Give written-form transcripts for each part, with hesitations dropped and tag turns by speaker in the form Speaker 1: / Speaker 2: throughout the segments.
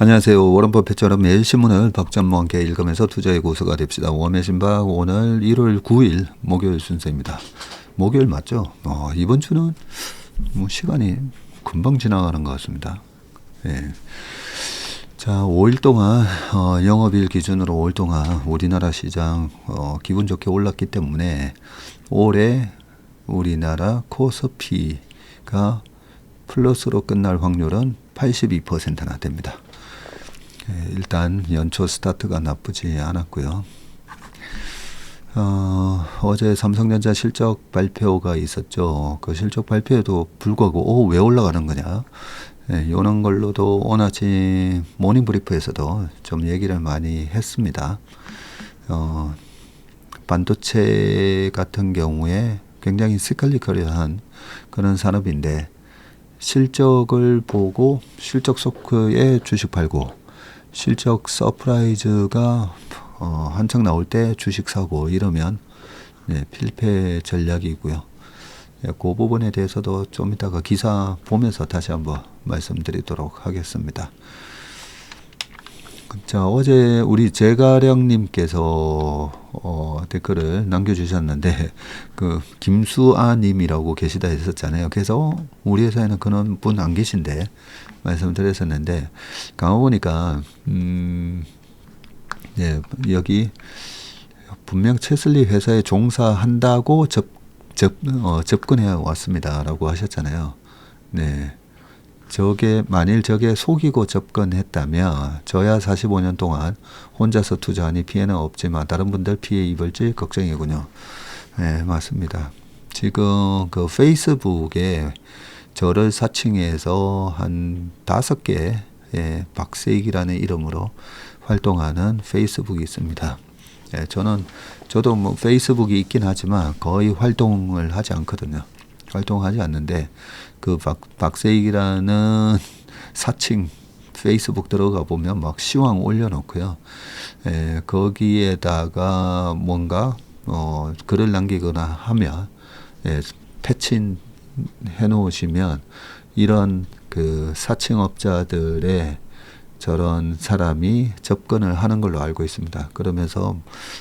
Speaker 1: 안녕하세요. 워런 버핏처럼 매일 신문을 박찬모와 함께 읽으면서 투자의 고수가 됩시다. 웜의 신박 오늘 1월 9일 목요일 순서입니다. 목요일 맞죠? 이번 주는 뭐 시간이 금방 지나가는 것 같습니다. 예. 자, 5일 동안 영업일 기준으로 5일 동안 우리나라 시장 기분 좋게 올랐기 때문에 올해 우리나라 코스피가 플러스로 끝날 확률은 82%나 됩니다. 일단 연초 스타트가 나쁘지 않았고요. 어제 삼성전자 실적 발표가 있었죠. 그 실적 발표에도 불구하고 왜 올라가는 거냐, 이런 걸로도 오늘 아침 모닝브리프에서도 좀 얘기를 많이 했습니다. 반도체 같은 경우에 굉장히 시클리컬한 그런 산업인데 실적을 보고 실적 쇼크에 주식 팔고 실적 서프라이즈가 한창 나올 때 주식 사고 이러면 필패 전략이고요. 그 부분에 대해서도 좀 이따가 기사 보면서 다시 한번 말씀드리도록 하겠습니다. 자, 어제 우리 제가령님께서 댓글을 남겨주셨는데 그 김수아님이라고 계시다 했었잖아요. 그래서 우리 회사에는 그런 분 안 계신데 말씀드렸었는데 가만 보니까 여기 분명 채슬리 회사에 종사한다고 접근해 왔습니다라고 하셨잖아요. 네. 만일 저게 속이고 접근했다면 저야 45년 동안 혼자서 투자하니 피해는 없지만 다른 분들 피해 입을지 걱정이군요. 네, 맞습니다. 지금 그 페이스북에 저를 사칭해서 한 5개 박세익이라는 이름으로 활동하는 페이스북이 있습니다. 저도 뭐 페이스북이 있긴 하지만 거의 활동을 하지 않거든요. 활동하지 않는데 그 박세익이라는 사칭 페이스북 들어가 보면 막 시황 올려놓고요. 거기에다가 뭔가 글을 남기거나 하면 패친 해놓으시면 이런 그 사칭업자들의 저런 사람이 접근을 하는 걸로 알고 있습니다. 그러면서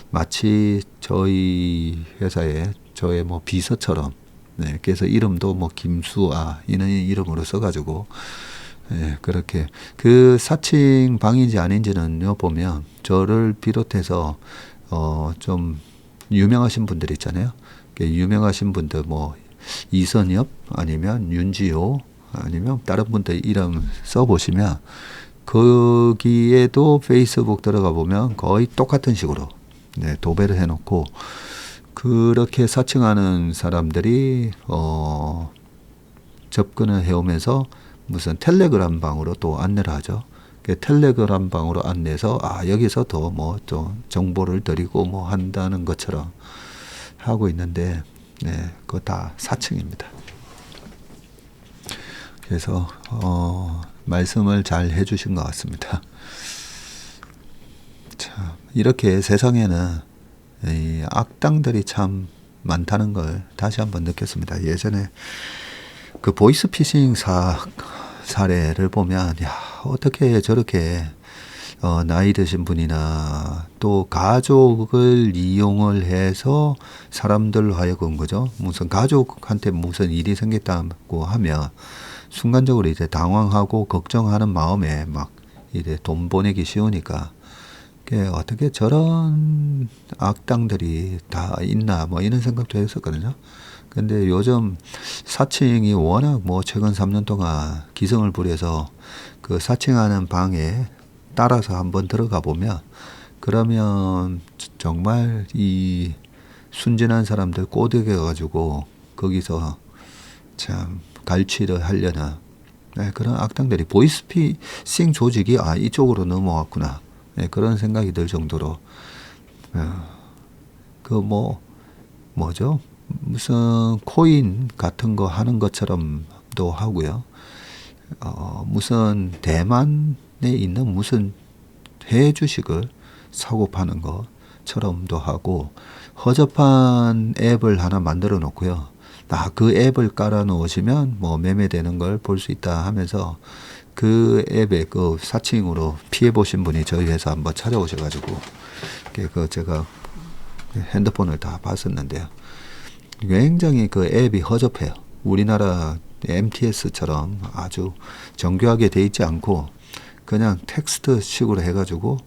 Speaker 1: 마치 저희 회사에 저의 뭐 비서처럼, 그래서 이름도 뭐 김수아 이런 이름으로 써가지고 그렇게 그 사칭 방인지 아닌지는요 보면 저를 비롯해서 좀 유명하신 분들 있잖아요. 유명하신 분들 뭐 이선엽 아니면 윤지호 아니면 다른 분들 이름 써보시면 거기에도 페이스북 들어가 보면 거의 똑같은 식으로 도배를 해놓고 그렇게 사칭하는 사람들이 접근을 해오면서 무슨 텔레그램 방으로 또 안내를 하죠. 텔레그램 방으로 안내해서 여기서 더 뭐 좀 정보를 드리고 뭐 한다는 것처럼 하고 있는데 그거 다 사칭입니다. 그래서 말씀을 잘 해주신 것 같습니다. 자, 이렇게 세상에는 이 악당들이 참 많다는 걸 다시 한번 느꼈습니다. 예전에 그 보이스피싱 사례를 보면 어떻게 저렇게 나이 드신 분이나 또 가족을 이용을 해서 사람들 하여금 그죠? 무슨 가족한테 무슨 일이 생겼다고 하면 순간적으로 이제 당황하고 걱정하는 마음에 막 이제 돈 보내기 쉬우니까 어떻게 저런 악당들이 다 있나 뭐 이런 생각도 했었거든요. 근데 요즘 사칭이 워낙 뭐 최근 3년 동안 기승을 부려서 그 사칭하는 방에 따라서 한번 들어가 보면 그러면 정말 이 순진한 사람들 꼬드겨 가지고 거기서 참 갈취를 하려는 그런 악당들이 보이스피싱 조직이 이쪽으로 넘어왔구나. 그런 생각이 들 정도로 뭐죠? 무슨 코인 같은 거 하는 것처럼도 하고요. 무슨 대만에 있는 무슨 해외 주식을 사고 파는 것처럼도 하고 허접한 앱을 하나 만들어 놓고요. 그 앱을 깔아 놓으시면 뭐 매매되는 걸 볼 수 있다 하면서 그 앱에 그 사칭으로 피해 보신 분이 저희 회사 한번 찾아오셔가지고 그 제가 핸드폰을 다 봤었는데요. 굉장히 그 앱이 허접해요. 우리나라 MTS처럼 아주 정교하게 돼 있지 않고 그냥 텍스트 식으로 해가지고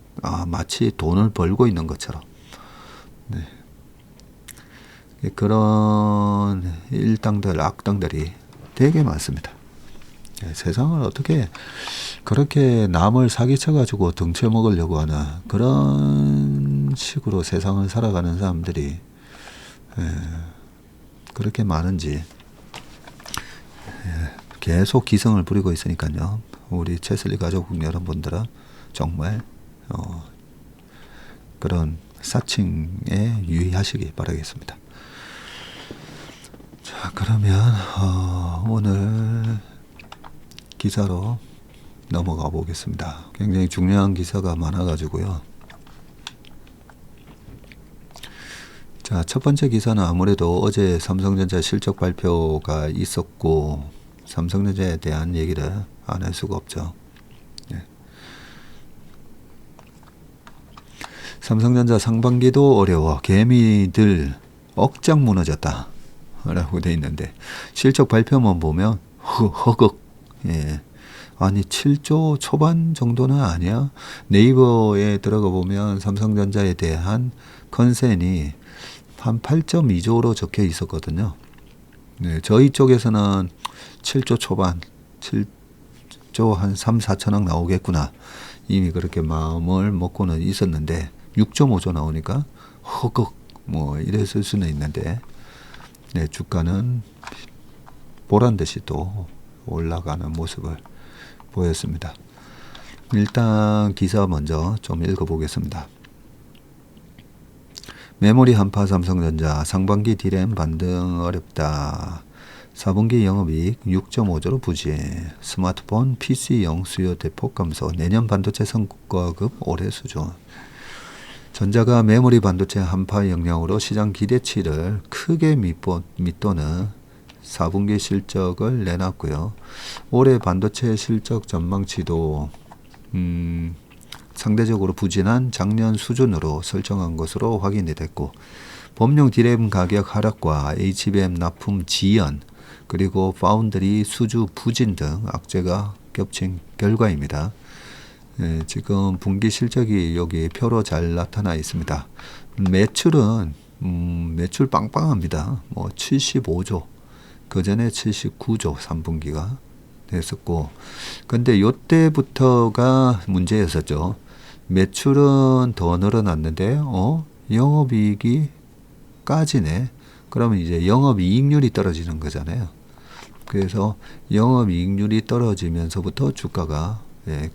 Speaker 1: 마치 돈을 벌고 있는 것처럼 그런 일당들, 악당들이 되게 많습니다. 세상을 어떻게 그렇게 남을 사기쳐가지고 등쳐먹으려고 하는 그런 식으로 세상을 살아가는 사람들이 그렇게 많은지 계속 기승을 부리고 있으니까요. 우리 채슬리 가족 여러분들은 정말 그런 사칭에 유의하시기 바라겠습니다. 자, 그러면 오늘 기사로 넘어가 보겠습니다. 굉장히 중요한 기사가 많아가지고요. 자, 첫 번째 기사는 아무래도 어제 삼성전자 실적 발표가 있었고 삼성전자에 대한 얘기를 안 할 수가 없죠. 네. 삼성전자 상반기도 어려워 개미들 억장 무너졌다 라고 돼 있는데 실적 발표만 보면 허걱 아니 7조 초반 정도는 아니야. 네이버에 들어가 보면 삼성전자에 대한 컨센이 한 8.2조로 적혀 있었거든요. 네, 저희 쪽에서는 7조 초반 7조 한 3, 4천억 나오겠구나 이미 그렇게 마음을 먹고는 있었는데 6.5조 나오니까 허걱 이랬을 수는 있는데 주가는 보란듯이 또 올라가는 모습을 보였습니다. 일단 기사 먼저 좀 읽어보겠습니다. 메모리 한파 삼성전자 상반기 디램 반등 어렵다. 4분기 영업이익 6.5조로 부진. 스마트폰 PC용 수요 대폭 감소. 내년 반도체 성과급 올해 수준. 전자가 메모리 반도체 한파 영향으로 시장 기대치를 크게 밑도는 4분기 실적을 내놨고요. 올해 반도체 실적 전망치도 상대적으로 부진한 작년 수준으로 설정한 것으로 확인이 됐고 범용 디램 가격 하락과 HBM 납품 지연 그리고 파운드리 수주 부진 등 악재가 겹친 결과입니다. 지금 분기 실적이 여기 표로 잘 나타나 있습니다. 매출은 매출 빵빵합니다. 75조 그 전에 79조 3분기가 됐었고 근데 요때부터가 문제였었죠. 매출은 더 늘어났는데 영업이익이 까지네. 그러면 이제 영업이익률이 떨어지는 거잖아요. 그래서 영업이익률이 떨어지면서부터 주가가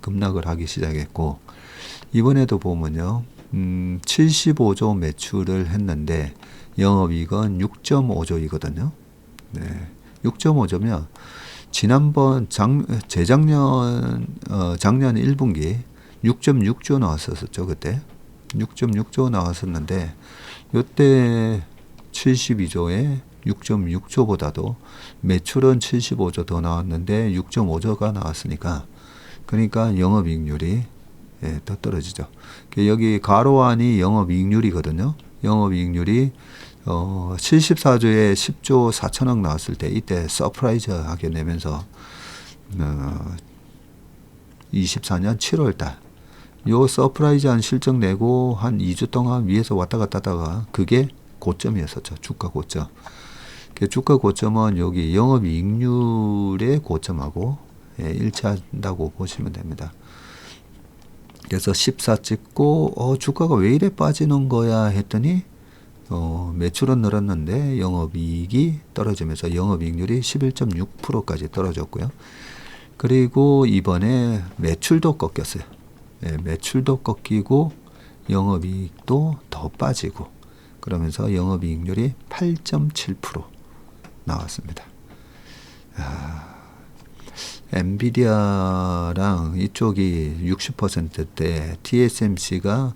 Speaker 1: 급락을 하기 시작했고 이번에도 보면요 75조 매출을 했는데 영업이익은 6.5조이거든요. 6.5조면 지난번 작년 1분기 6.6조 나왔었죠. 그때 6.6조 나왔었는데 이때 72조에 6.6조보다도 매출은 75조 더 나왔는데 6.5조가 나왔으니까 그러니까 영업이익률이 더 떨어지죠. 여기 가로 안이 영업이익률이거든요. 영업이익률이 74조에 10조 4천억 나왔을 때 이때 서프라이즈하게 내면서 24년 7월달 요 서프라이즈한 실적 내고 한 2주 동안 위에서 왔다 갔다 하다가 그게 고점이었었죠. 주가 고점. 주가 고점은 여기 영업이익률의 고점하고 일치한다고 보시면 됩니다. 그래서 14 찍고 주가가 왜 이래 빠지는 거야 했더니 매출은 늘었는데 영업이익이 떨어지면서 영업이익률이 11.6%까지 떨어졌고요. 그리고 이번에 매출도 꺾였어요. 매출도 꺾이고 영업이익도 더 빠지고 그러면서 영업이익률이 8.7% 나왔습니다. 엔비디아랑 이쪽이 60%대 TSMC가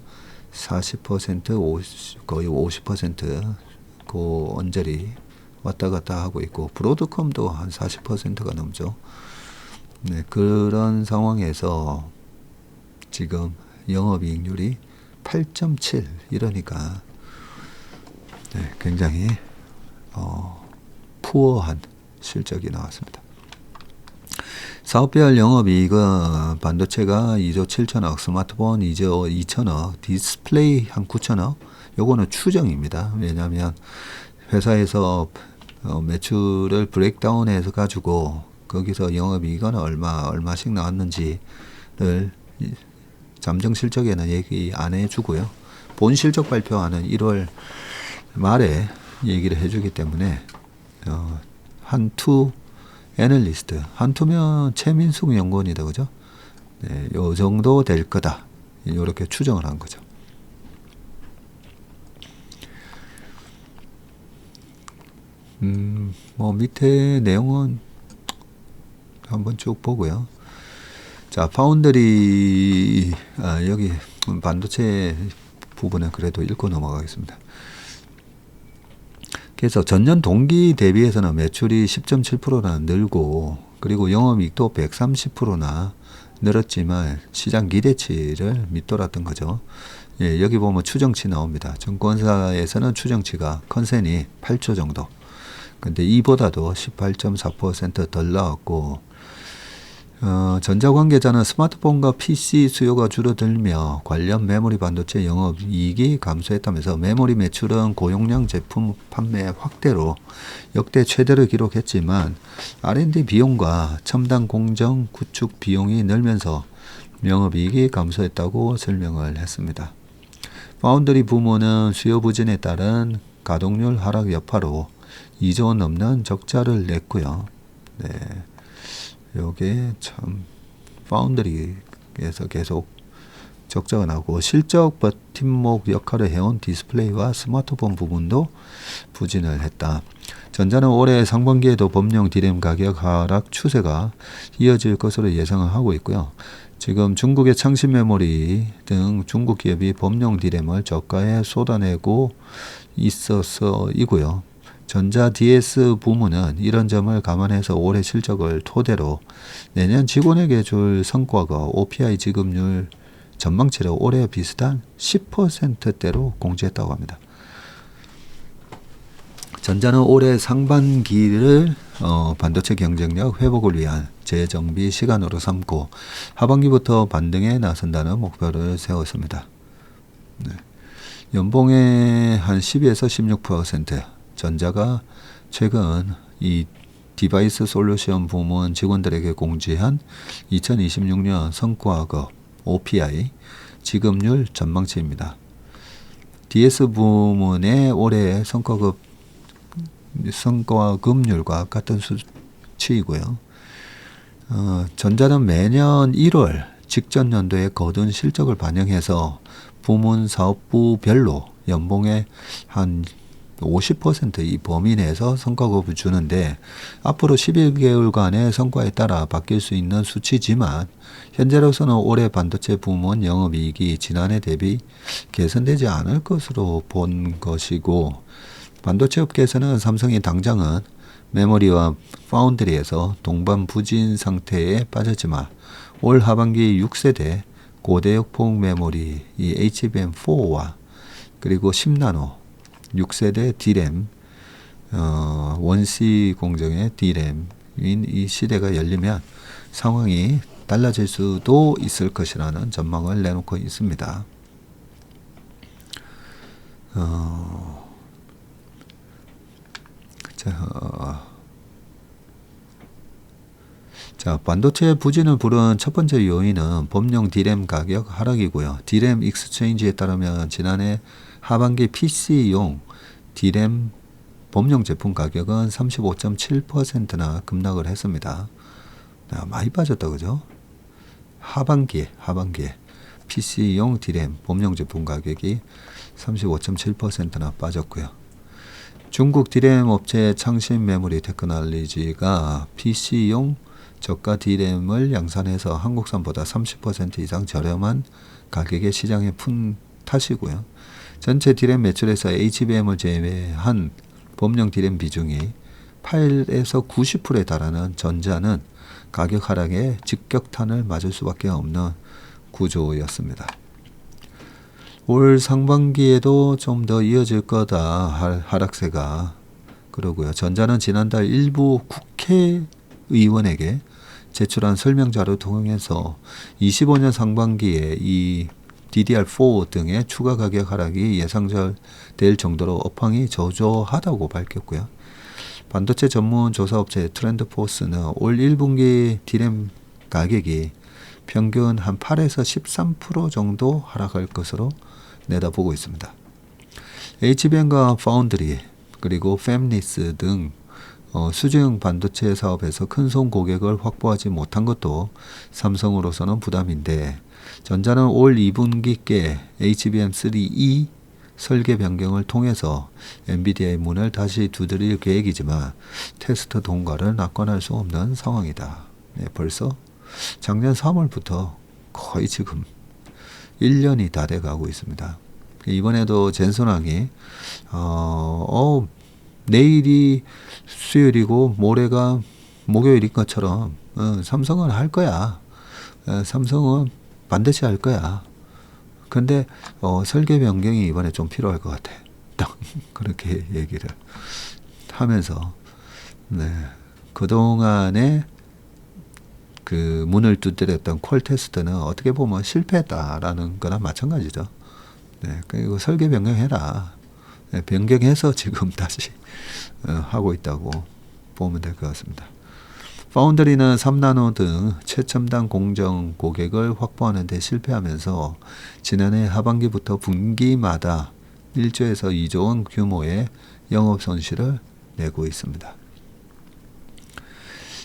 Speaker 1: 40% 50, 거의 50% 그 언저리 왔다 갔다 하고 있고 브로드컴도 한 40%가 넘죠. 네, 그런 상황에서 지금 영업이익률이 8.7 이러니까 네, 굉장히 푸어한 실적이 나왔습니다. 사업별 영업이익은 반도체가 2조 7천억, 스마트폰 2조 2천억, 디스플레이 한 9천억. 요거는 추정입니다. 왜냐하면 회사에서 매출을 브레이크다운해서 가지고 거기서 영업이익은 얼마씩 나왔는지를 잠정 실적에는 얘기 안 해주고요. 본 실적 발표하는 1월 말에 얘기를 해주기 때문에 한투 애널리스트, 한투면 최민숙 연구원이다, 그죠? 네, 요 정도 될 거다. 이렇게 추정을 한 거죠. 뭐 밑에 내용은 한번 쭉 보고요. 자, 파운드리 여기 반도체 부분은 그래도 읽고 넘어가겠습니다. 그래서 전년 동기 대비해서는 매출이 10.7%나 늘고 그리고 영업이익도 130%나 늘었지만 시장 기대치를 밑돌았던 거죠. 예, 여기 보면 추정치 나옵니다. 증권사에서는 추정치가 컨센이 8조 정도. 근데 이보다도 18.4% 덜 나왔고 전자관계자는 스마트폰과 PC 수요가 줄어들며 관련 메모리 반도체 영업이익이 감소했다면서 메모리 매출은 고용량 제품 판매 확대로 역대 최대를 기록했지만 R&D 비용과 첨단 공정 구축 비용이 늘면서 영업이익이 감소했다고 설명을 했습니다. 파운드리 부문은 수요 부진에 따른 가동률 하락 여파로 2조 원 넘는 적자를 냈고요. 네. 요게 참 파운드리에서 계속 적자가 나고 실적 버팀목 역할을 해온 디스플레이와 스마트폰 부분도 부진을 했다. 전자는 올해 상반기에도 범용 디램 가격 하락 추세가 이어질 것으로 예상을 하고 있고요. 지금 중국의 창신 메모리 등 중국 기업이 범용 디램을 저가에 쏟아내고 있어서이고요. 전자 DS 부문은 이런 점을 감안해서 올해 실적을 토대로 내년 직원에게 줄 성과가 OPI 지급률 전망치를 올해와 비슷한 10%대로 공지했다고 합니다. 전자는 올해 상반기를 반도체 경쟁력 회복을 위한 재정비 시간으로 삼고 하반기부터 반등에 나선다는 목표를 세웠습니다. 네. 연봉의 한 12에서 16%. 전자가 최근 이 디바이스 솔루션 부문 직원들에게 공지한 2026년 성과급 OPI 지급률 전망치입니다. DS 부문의 올해 성과급률과 같은 수치이고요. 전자는 매년 1월 직전 연도에 거둔 실적을 반영해서 부문 사업부별로 연봉의 한 50% 이 범위 내에서 성과급을 주는데 앞으로 11개월간의 성과에 따라 바뀔 수 있는 수치지만 현재로서는 올해 반도체 부문 영업이익이 지난해 대비 개선되지 않을 것으로 본 것이고 반도체 업계에서는 삼성이 당장은 메모리와 파운드리에서 동반 부진 상태에 빠졌지만 올 하반기 6세대 고대역폭 메모리 이 HBM4와 그리고 10나노 6세대 D램, 원시 공정의 D램인 이 시대가 열리면 상황이 달라질 수도 있을 것이라는 전망을 내놓고 있습니다. 자, 반도체 부진을 부른 첫 번째 요인은 범용 D램 가격 하락이고요. D램 익스체인지에 따르면 지난해 하반기 PC용 D램 범용 제품 가격은 35.7%나 급락을 했습니다. 많이 빠졌다, 그죠? 하반기에 PC용 D램 범용 제품 가격이 35.7%나 빠졌고요. 중국 D램 업체 창신 메모리 테크놀로지가 PC용 저가 D램을 양산해서 한국산보다 30% 이상 저렴한 가격에 시장에 푼 탓이고요. 전체 D램 매출에서 HBM을 제외한 범용 D램 비중이 8에서 90%에 달하는 전자는 가격 하락에 직격탄을 맞을 수밖에 없는 구조였습니다. 올 상반기에도 좀 더 이어질 거다 하락세가. 그러고요. 전자는 지난달 일부 국회의원에게 제출한 설명자를 통해서 25년 상반기에 이 DDR4 등의 추가 가격 하락이 예상될 정도로 업황이 저조하다고 밝혔고요. 반도체 전문 조사업체 트렌드포스는 올 1분기 D램 가격이 평균 한 8에서 13% 정도 하락할 것으로 내다보고 있습니다. HBM과 파운드리 그리고 팹리스 등 수주형 반도체 사업에서 큰손 고객을 확보하지 못한 것도 삼성으로서는 부담인데, 전자는 올 2분기께 HBM3E 설계 변경을 통해서 엔비디아의 문을 다시 두드릴 계획이지만 테스트 동과를 낙관할 수 없는 상황이다. 네, 벌써 작년 3월부터 거의 지금 1년이 다 돼가고 있습니다. 이번에도 젠슨왕이 내일이 수요일이고 모레가 목요일인 것처럼 삼성은 할 거야. 삼성은 반드시 할 거야. 근데 설계 변경이 이번에 좀 필요할 것 같아. 딱 그렇게 얘기를 하면서 그동안에 그 문을 두드렸던 콜 테스트는 어떻게 보면 실패했다라는 거나 마찬가지죠. 그리고 설계 변경해라. 변경해서 지금 다시 하고 있다고 보면 될 것 같습니다. 파운드리는 3나노 등 최첨단 공정 고객을 확보하는 데 실패하면서 지난해 하반기부터 분기마다 1조에서 2조 원 규모의 영업 손실을 내고 있습니다.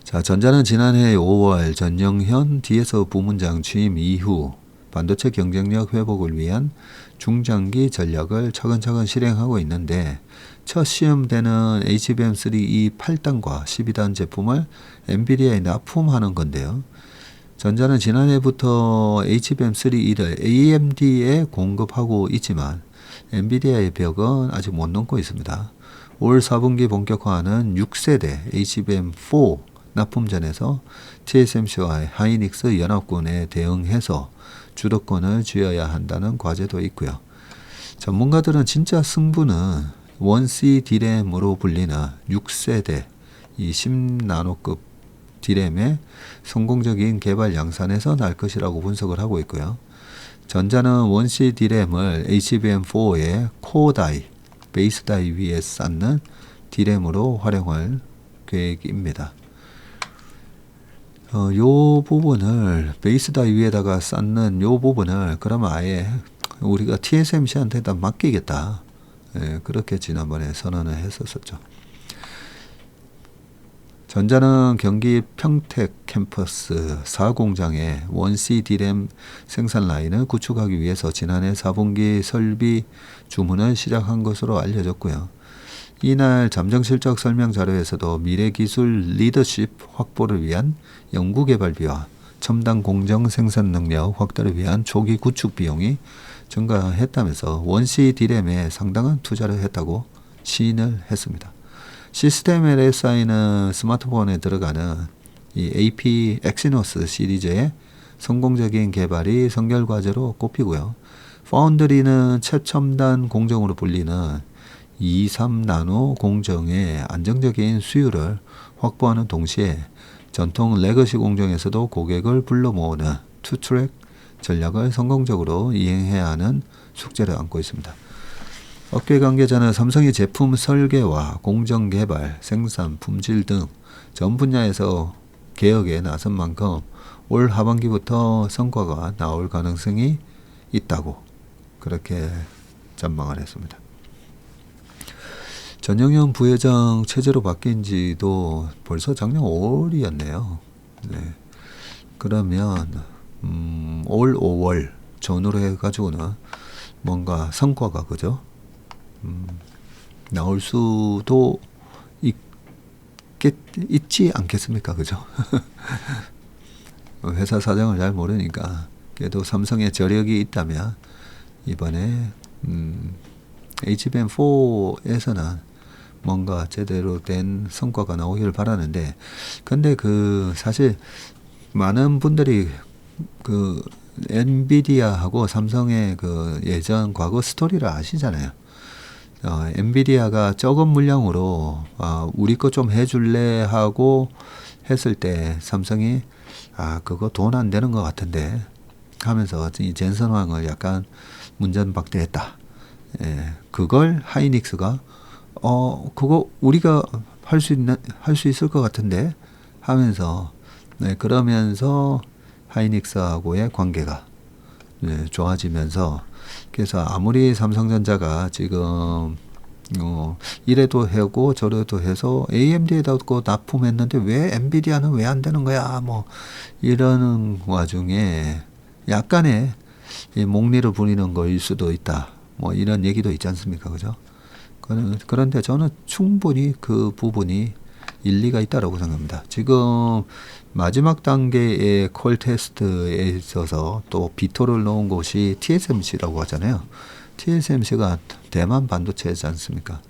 Speaker 1: 자, 전자는 지난해 5월 전영현 DS 부문장 취임 이후 반도체 경쟁력 회복을 위한 중장기 전략을 차근차근 실행하고 있는데, 첫 시험되는 HBM3E 8단과 12단 제품을 엔비디아에 납품하는 건데요. 전자는 지난해부터 HBM3E를 AMD에 공급하고 있지만 엔비디아의 벽은 아직 못 넘고 있습니다. 올 4분기 본격화하는 6세대 HBM4 납품전에서 TSMC와 하이닉스 연합군에 대응해서 주도권을 쥐어야 한다는 과제도 있고요. 전문가들은 진짜 승부는 1C D램으로 불리는 6세대 이 10나노급 D램의 성공적인 개발 양산에서 날 것이라고 분석을 하고 있고요. 전자는 1C D램을 HBM4의 코어 다이, 베이스 다이 위에 쌓는 D램으로 활용할 계획입니다. 요 부분을 베이스 다이 위에다가 쌓는 요 부분을 그러면 아예 우리가 TSMC한테다 맡기겠다. 그렇게 지난번에 선언을 했었죠. 전자는 경기 평택 캠퍼스 4공장에 1C D램 생산 라인을 구축하기 위해서 지난해 4분기 설비 주문을 시작한 것으로 알려졌고요. 이날 잠정실적 설명 자료에서도 미래 기술 리더십 확보를 위한 연구개발비와 첨단 공정 생산 능력 확대를 위한 초기 구축 비용이 증가했다면서 1C D램에 상당한 투자를 했다고 시인을 했습니다. 시스템 LSI는 스마트폰에 들어가는 이 AP 엑시노스 시리즈의 성공적인 개발이 선결과제로 꼽히고요. 파운드리는 최첨단 공정으로 불리는 2, 3나노 공정의 안정적인 수율을 확보하는 동시에 전통 레거시 공정에서도 고객을 불러 모으는 투트랙 전략을 성공적으로 이행해야 하는 숙제를 안고 있습니다. 업계 관계자는 삼성이 제품 설계와 공정 개발, 생산, 품질 등 전 분야에서 개혁에 나선 만큼 올 하반기부터 성과가 나올 가능성이 있다고 그렇게 전망을 했습니다. 전영현 부회장 체제로 바뀐 지도 벌써 작년 5월이었네요. 그러면 올 5월 전후로 해가지고는 뭔가 성과가 그죠? 나올 수도 있지 않겠습니까? 그죠? 회사 사정을 잘 모르니까 그래도 삼성의 저력이 있다면 이번에 HBM4에서는 뭔가 제대로 된 성과가 나오길 바라는데, 근데 사실 많은 분들이 엔비디아하고 삼성의 예전 과거 스토리를 아시잖아요. 엔비디아가 적은 물량으로 우리 거 좀 해줄래 하고 했을 때 삼성이 그거 돈 안 되는 것 같은데 하면서 이 젠슨황을 약간 문전박대했다. 그걸 하이닉스가 그거 우리가 할 수 있을 것 같은데 하면서 그러면서 하이닉스하고의 관계가 좋아지면서, 그래서 아무리 삼성전자가 지금 이래도 하고 저래도 해서 AMD에다 납품했는데 왜 엔비디아는 왜 안 되는 거야 뭐 이러는 와중에 약간의 목리를 부리는 거일 수도 있다, 뭐 이런 얘기도 있지 않습니까? 그죠? 그런데 저는 충분히 그 부분이 일리가 있다라고 생각합니다. 지금 마지막 단계의 콜 테스트에 있어서 또 비토를 넣은 곳이 TSMC라고 하잖아요. TSMC가 대만 반도체지 않습니까?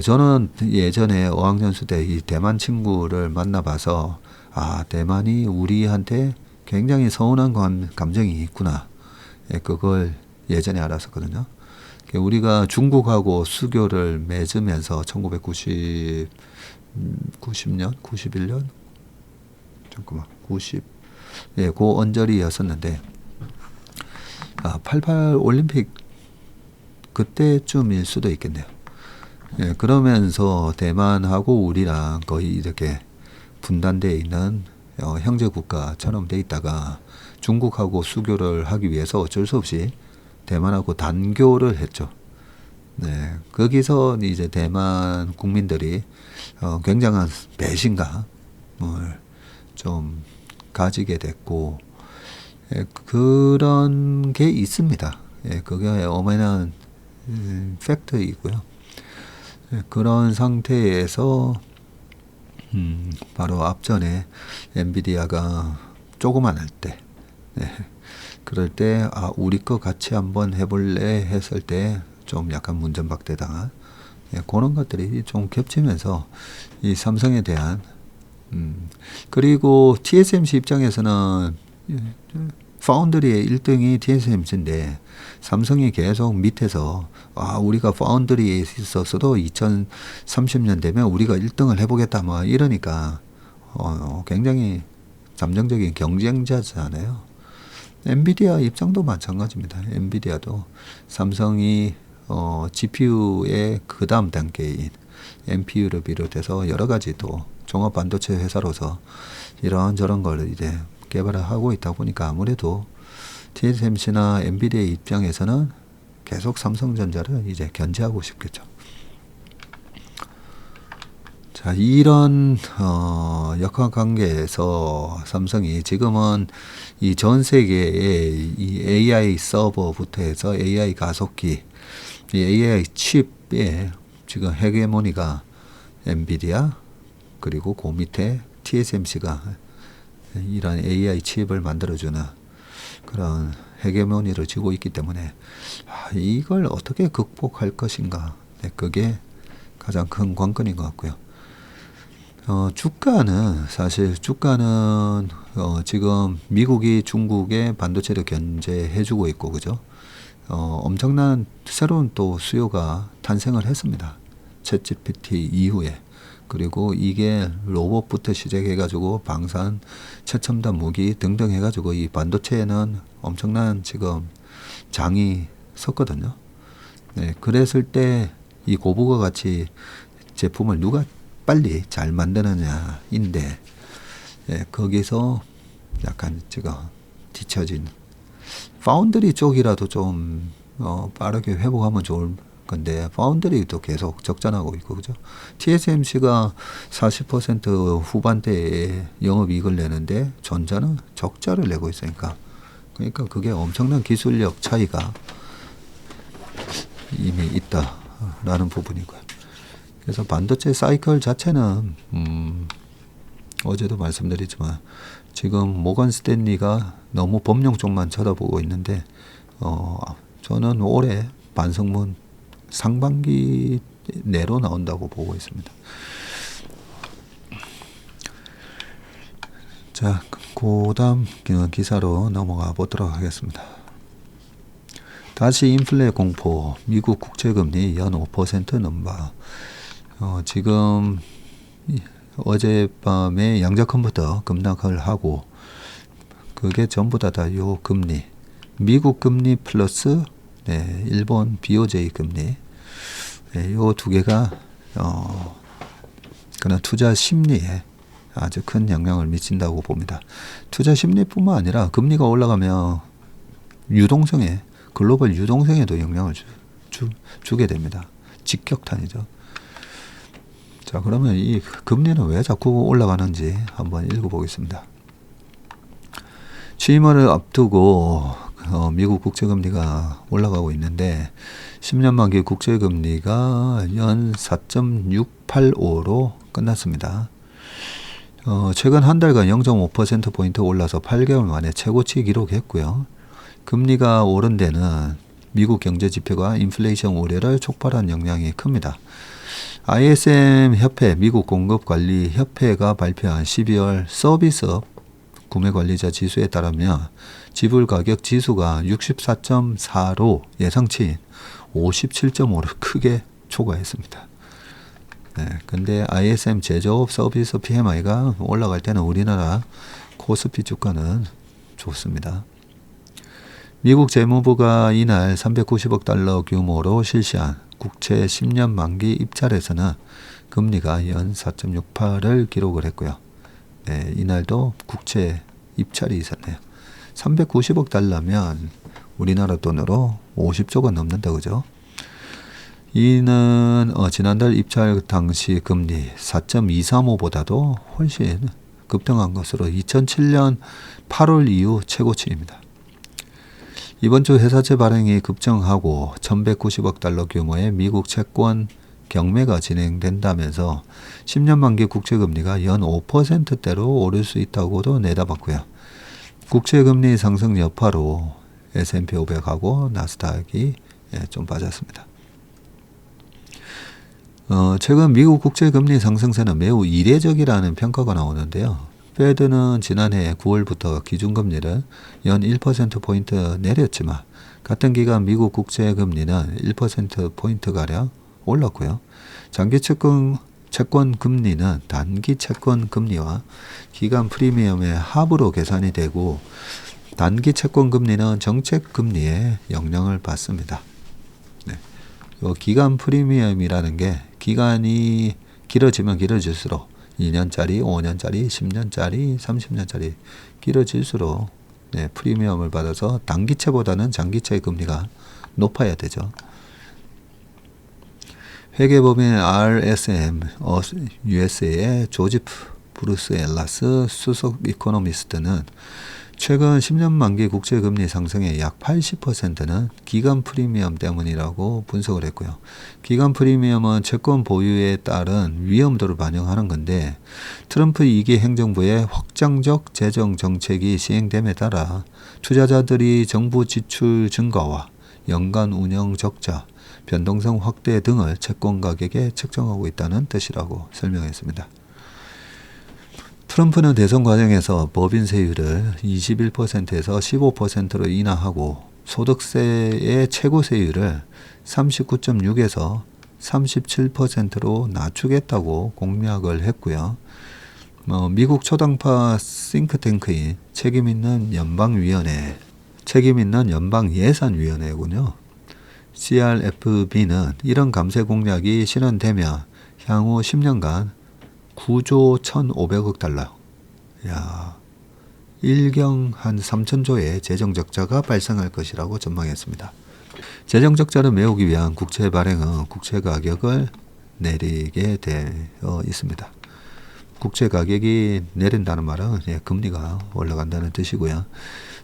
Speaker 1: 저는 예전에 어학연수 때 이 대만 친구를 만나봐서 대만이 우리한테 굉장히 서운한 감정이 있구나, 그걸 예전에 알았었거든요. 우리가 중국하고 수교를 맺으면서 1990년, 91년, 잠깐만, 그 언저리였었는데, 88 올림픽 그때쯤일 수도 있겠네요. 그러면서 대만하고 우리랑 거의 이렇게 분단되어 있는 형제 국가처럼 돼 있다가 중국하고 수교를 하기 위해서 어쩔 수 없이 대만하고 단교를 했죠. 거기서 이제 대만 국민들이 굉장한 배신감을 좀 가지게 됐고, 그런 게 있습니다. 그게 어머니는 팩트이고요. 그런 상태에서 바로 앞전에 엔비디아가 조그만 할 때, 그럴 때 우리 거 같이 한번 해볼래 했을 때 좀 약간 문전박대당한 그런 것들이 좀 겹치면서 이 삼성에 대한 그리고 TSMC 입장에서는 파운드리의 1등이 TSMC인데 삼성이 계속 밑에서 우리가 파운드리에 있었어도 2030년 되면 우리가 1등을 해보겠다 뭐 이러니까 굉장히 잠정적인 경쟁자잖아요. 엔비디아 입장도 마찬가지입니다. 엔비디아도 삼성이 GPU의 그 다음 단계인 NPU를 비롯해서 여러 가지 또 종합 반도체 회사로서 이런저런 걸 이제 개발을 하고 있다 보니까 아무래도 TSMC나 엔비디아 입장에서는 계속 삼성전자를 이제 견제하고 싶겠죠. 자, 이런 역학관계에서 삼성이 지금은 이 전 세계의 이 AI 서버부터 해서 AI 가속기, 이 AI 칩의 지금 헤게모니가 엔비디아 그리고 그 밑에 TSMC가 이런 AI 칩을 만들어주는 그런 헤게모니를 쥐고 있기 때문에 이걸 어떻게 극복할 것인가, 그게 가장 큰 관건인 것 같고요. 주가는 지금 미국이 중국의 반도체를 견제해주고 있고, 그죠? 엄청난 새로운 또 수요가 탄생을 했습니다. 챗GPT 이후에. 그리고 이게 로봇부터 시작해가지고 방산, 최첨단 무기 등등 해가지고 이 반도체에는 엄청난 지금 장이 섰거든요. 그랬을 때 이 고부가 가치 제품을 누가 빨리 잘 만드느냐인데, 거기서 약간 지금 뒤처진 파운드리 쪽이라도 좀 빠르게 회복하면 좋을 건데 파운드리도 계속 적자나고 있고, 그죠? TSMC가 40% 후반대에 영업이익을 내는데 전자는 적자를 내고 있으니까, 그러니까 그게 엄청난 기술력 차이가 이미 있다라는 부분이고요. 그래서 반도체 사이클 자체는 어제도 말씀드렸지만 지금 모건 스탠리가 너무 범용 쪽만 쳐다보고 있는데 저는 올해 반성문 상반기 내로 나온다고 보고 있습니다. 자, 그 다음 기사로 넘어가 보도록 하겠습니다. 다시 인플레 공포, 미국 국채금리 연 5% 넘바. 지금 어젯밤에 양자컴부터 급락을 하고, 그게 전부 다 요 금리, 미국 금리 플러스 일본 BOJ 금리, 요 두 개가 그런 투자 심리에 아주 큰 영향을 미친다고 봅니다. 투자 심리뿐만 아니라 금리가 올라가면 유동성에, 글로벌 유동성에도 영향을 주게 됩니다. 직격탄이죠. 자, 그러면 이 금리는 왜 자꾸 올라가는지 한번 읽어보겠습니다. 취임을 앞두고 미국 국채금리가 올라가고 있는데 10년 만기 국채금리가 연 4.685로 끝났습니다. 최근 한 달간 0.5%포인트 올라서 8개월 만에 최고치 기록했고요. 금리가 오른 데는 미국 경제지표가 인플레이션 우려를 촉발한 영향이 큽니다. ISM 협회, 미국 공급관리협회가 발표한 12월 서비스업 구매관리자 지수에 따르면 지불가격 지수가 64.4로 예상치인 57.5를 크게 초과했습니다. 근데 ISM 제조업 서비스 PMI가 올라갈 때는 우리나라 코스피 주가는 좋습니다. 미국 재무부가 이날 390억 달러 규모로 실시한 국채 10년 만기 입찰에서는 금리가 연 4.68을 기록을 했고요. 이날도 국채 입찰이 있었네요. 390억 달러면 우리나라 돈으로 50조가 넘는다, 그죠? 이는 지난달 입찰 당시 금리 4.235보다도 훨씬 급등한 것으로 2007년 8월 이후 최고치입니다. 이번 주 회사채 발행이 급증하고 1190억 달러 규모의 미국 채권 경매가 진행된다면서 10년 만기 국채금리가 연 5%대로 오를 수 있다고도 내다봤고요. 국채금리 상승 여파로 S&P 500하고 나스닥이 좀 빠졌습니다. 최근 미국 국채금리 상승세는 매우 이례적이라는 평가가 나오는데요. 페드는 지난해 9월부터 기준금리를 연 1%포인트 내렸지만 같은 기간 미국 국채금리는 1%포인트가량 올랐고요. 장기 채권 금리는 단기 채권 금리와 기간 프리미엄의 합으로 계산이 되고 단기 채권 금리는 정책 금리에 영향을 받습니다. 기간 프리미엄이라는 게 기간이 길어지면 길어질수록 2년짜리, 5년짜리, 10년짜리, 30년짜리 길어질수록 프리미엄을 받아서 단기채보다는 장기채의 금리가 높아야 되죠. 회계법인 RSM USA의 조지 브루스 엘라스 수석 이코노미스트는 최근 10년 만기 국채금리 상승의 약 80%는 기간 프리미엄 때문이라고 분석을 했고요. 기간 프리미엄은 채권 보유에 따른 위험도를 반영하는 건데 트럼프 2기 행정부의 확장적 재정 정책이 시행됨에 따라 투자자들이 정부 지출 증가와 연간 운영 적자, 변동성 확대 등을 채권 가격에 책정하고 있다는 뜻이라고 설명했습니다. 트럼프는 대선 과정에서 법인 세율을 21%에서 15%로 인하하고 소득세의 최고 세율을 39.6에서 37%로 낮추겠다고 공약을 했고요. 미국 초당파 싱크탱크인 책임있는 연방예산위원회군요. CRFB는 이런 감세 공약이 실현되면 향후 10년간 9조 1,500억 달러, 일경 한 3,000조의 재정적자가 발생할 것이라고 전망했습니다. 재정적자를 메우기 위한 국채 발행은 국채 가격을 내리게 되어 있습니다. 국채 가격이 내린다는 말은 금리가 올라간다는 뜻이고요.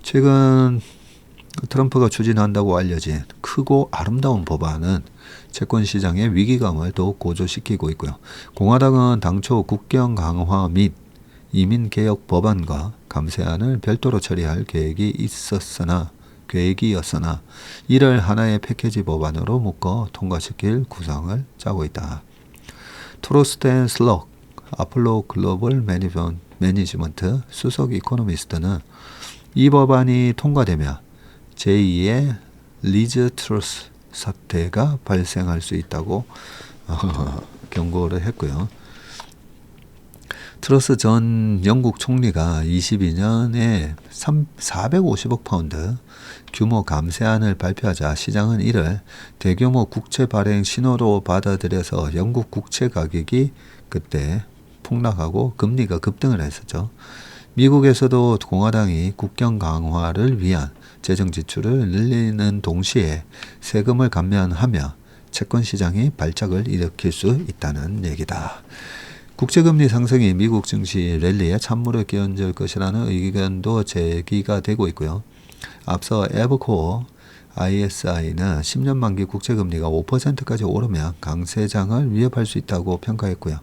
Speaker 1: 최근 트럼프가 추진한다고 알려진 크고 아름다운 법안은 채권 시장의 위기감을 더욱 고조시키고 있고요. 공화당은 당초 국경 강화 및 이민 개혁 법안과 감세안을 별도로 처리할 계획이 있었으나 계획이었으나 이를 하나의 패키지 법안으로 묶어 통과시킬 구상을 짜고 있다. 트로스트 앤 슬럭 아폴로 글로벌 매니지먼트 수석 이코노미스트는 이 법안이 통과되면 제2의 리즈 트러스 사태가 발생할 수 있다고 경고를 했고요. 트러스 전 영국 총리가 22년에 450억 파운드 규모 감세안을 발표하자 시장은 이를 대규모 국채 발행 신호로 받아들여서 영국 국채 가격이 그때 폭락하고 금리가 급등을 했었죠. 미국에서도 공화당이 국경 강화를 위한 재정 지출을 늘리는 동시에 세금을 감면하며 채권 시장이 발작을 일으킬 수 있다는 얘기다. 국제금리 상승이 미국 증시 랠리에 찬물을 끼얹을 것이라는 의견도 제기가 되고 있고요. 앞서 에버코어 ISI는 10년 만기 국제금리가 5%까지 오르면 강세장을 위협할 수 있다고 평가했고요.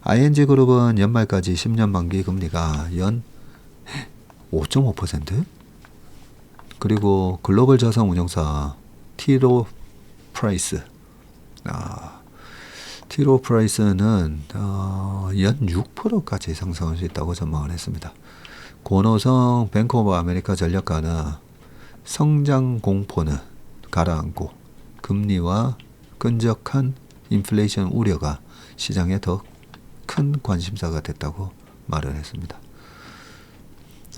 Speaker 1: ING그룹은 연말까지 10년 만기 금리가 연 5.5%? 그리고 글로벌 자산 운용사 티로 프라이스 티로 프라이스는 연 6%까지 상승할 수 있다고 전망을 했습니다. 권호성 뱅크 오브 아메리카 전략가는 성장 공포는 가라앉고 금리와 끈적한 인플레이션 우려가 시장에 더 큰 관심사가 됐다고 말을 했습니다.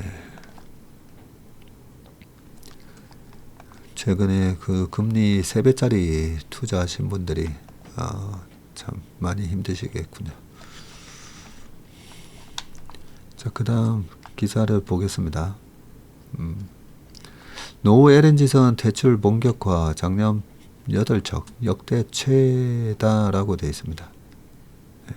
Speaker 1: 네. 최근에 그 금리 3배짜리 투자하신 분들이 참 많이 힘드시겠군요. 자, 그 다음 기사를 보겠습니다. 노후 LNG선 퇴출 본격화 작년 8척 역대 최다라고 되어 있습니다. 네.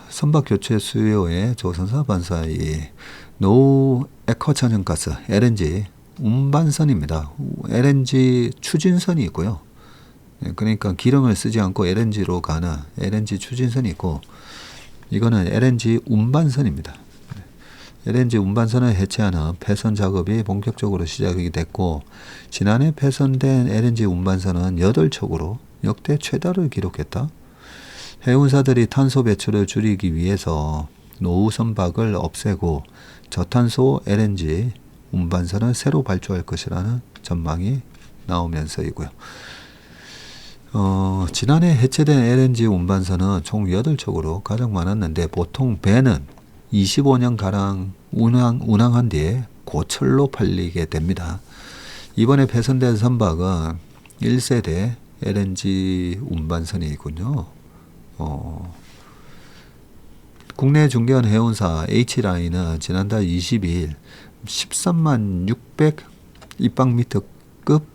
Speaker 1: 선박 교체 수요의 조선사 반사이 노후 액화천연가스 LNG 운반선입니다. LNG 추진선이 있고요. 그러니까 기름을 쓰지 않고 LNG로 가는 LNG 추진선이 있고 이거는 LNG 운반선입니다. LNG 운반선을 해체하는 폐선 작업이 본격적으로 시작이 됐고 지난해 폐선된 LNG 운반선은 8척으로 역대 최다를 기록했다. 해운사들이 탄소 배출을 줄이기 위해서 노후 선박을 없애고 저탄소 LNG 운반선을 새로 발주할 것이라는 전망이 나오면서이고요. 지난해 해체된 LNG 운반선은 총 8척으로 가장 많았는데 보통 배는 25년가량 운항한 뒤에 고철로 팔리게 됩니다. 이번에 폐선된 선박은 1세대 LNG 운반선이군요. 국내 중견 해운사 H라인은 지난달 22일 13만 600 입방미터급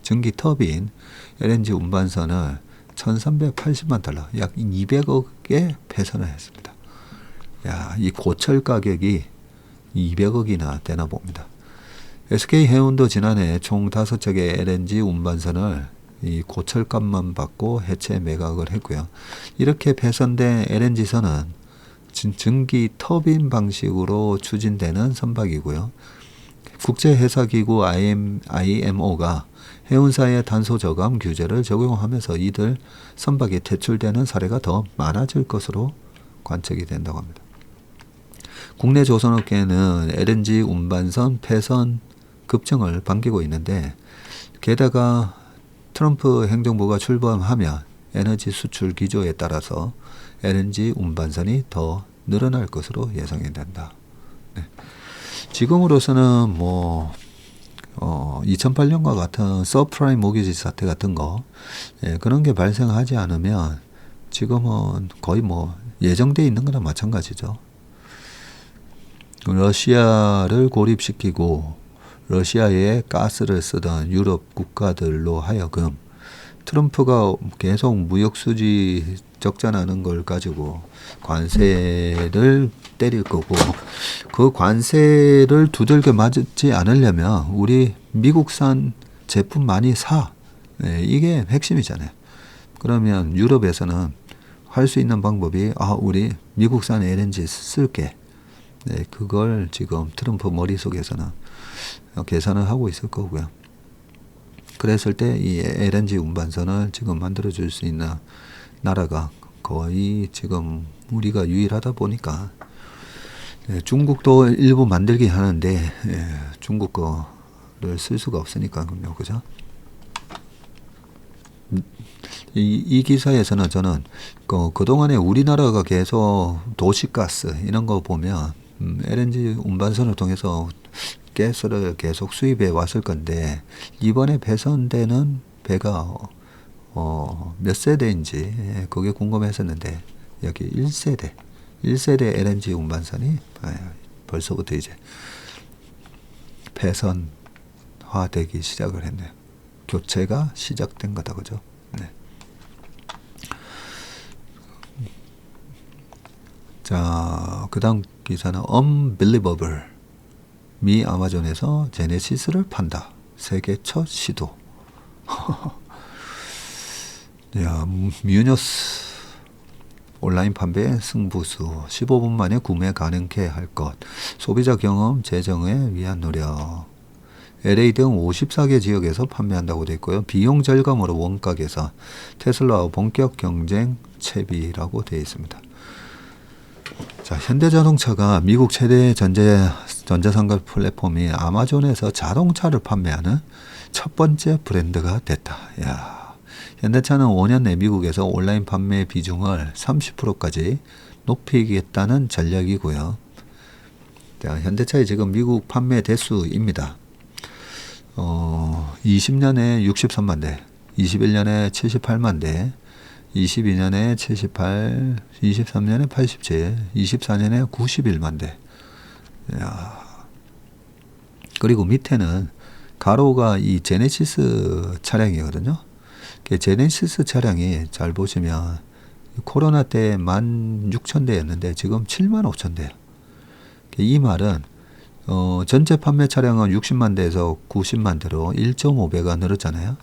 Speaker 1: 전기 터빈 LNG 운반선을 1380만 달러 약 200억에 폐선을 했습니다. 야, 이 고철 가격이 200억이나 되나 봅니다. SK해운도 지난해 총 5척의 LNG 운반선을 이 고철값만 받고 해체 매각을 했고요. 이렇게 폐선된 LNG선은 전기 터빈 방식으로 추진되는 선박이고요. 국제해사기구 IMO가 해운사의 탄소 저감 규제를 적용하면서 이들 선박이 퇴출되는 사례가 더 많아질 것으로 관측이 된다고 합니다. 국내 조선업계는 LNG 운반선 폐선 급증을 반기고 있는데 게다가 트럼프 행정부가 출범하면 에너지 수출 기조에 따라서 LNG 운반선이 더 늘어날 것으로 예상이 된다. 네. 지금으로서는 2008년과 같은 서프라임 모기지 사태 같은 거 그런 게 발생하지 않으면 지금은 거의 예정돼 있는 거나 마찬가지죠. 러시아를 고립시키고 러시아에 가스를 쓰던 유럽 국가들로 하여금 트럼프가 계속 무역수지 적자나는 걸 가지고 관세를 때릴 거고 그 관세를 두들겨 맞지 않으려면 우리 미국산 제품 많이 사. 이게 핵심이잖아요. 그러면 유럽에서는 할 수 있는 방법이 우리 미국산 LNG 쓸게. 네, 그걸 지금 트럼프 머릿속에서는 계산을 하고 있을 거고요. 그랬을 때 이 LNG 운반선을 지금 만들어 줄 수 있는 나라가 거의 지금 우리가 유일하다 보니까 중국도 일부 만들긴 하는데 중국 거를 쓸 수가 없으니까 그죠? 이 기사에서는 저는 그동안에 우리나라가 계속 도시가스 이런 거 보면 LNG 운반선을 통해서 가스를 계속 수입해 왔을 건데 이번에 배선되는 배가 몇 세대인지 그게 궁금했었는데 여기 1세대 LNG 운반선이 벌써부터 이제 배선화되기 시작을 했네요. 교체가 시작된 거다, 그죠? 네. 자, 그 다음 기사는 Unbelievable. 미 아마존에서 제네시스를 판다. 세계 첫 시도. 야, 뮤녀스 온라인 판매 승부수 15분 만에 구매 가능케 할 것. 소비자 경험 재정에 위한 노력. LA 등 54개 지역에서 판매한다고 되어 있고요. 비용 절감으로 원가 개선. 테슬라와 본격 경쟁 채비라고 되어 있습니다. 자, 현대자동차가 미국 최대 전자상가 플랫폼이 아마존에서 자동차를 판매하는 첫 번째 브랜드가 됐다. 야, 현대차는 5년 내 미국에서 온라인 판매 비중을 30%까지 높이겠다는 전략이고요. 자, 현대차의 지금 미국 판매 대수입니다. 20년에 63만 대, 21년에 78만 대, 22년에 78, 23년에 87, 24년에 91만 대. 야. 그리고 밑에는 가로가 이 제네시스 차량이거든요. 제네시스 차량이 잘 보시면 코로나 때 16,000대였는데 지금 75,000대. 이 말은 전체 판매 차량은 60만 대에서 90만 대로 1.5배가 늘었잖아요.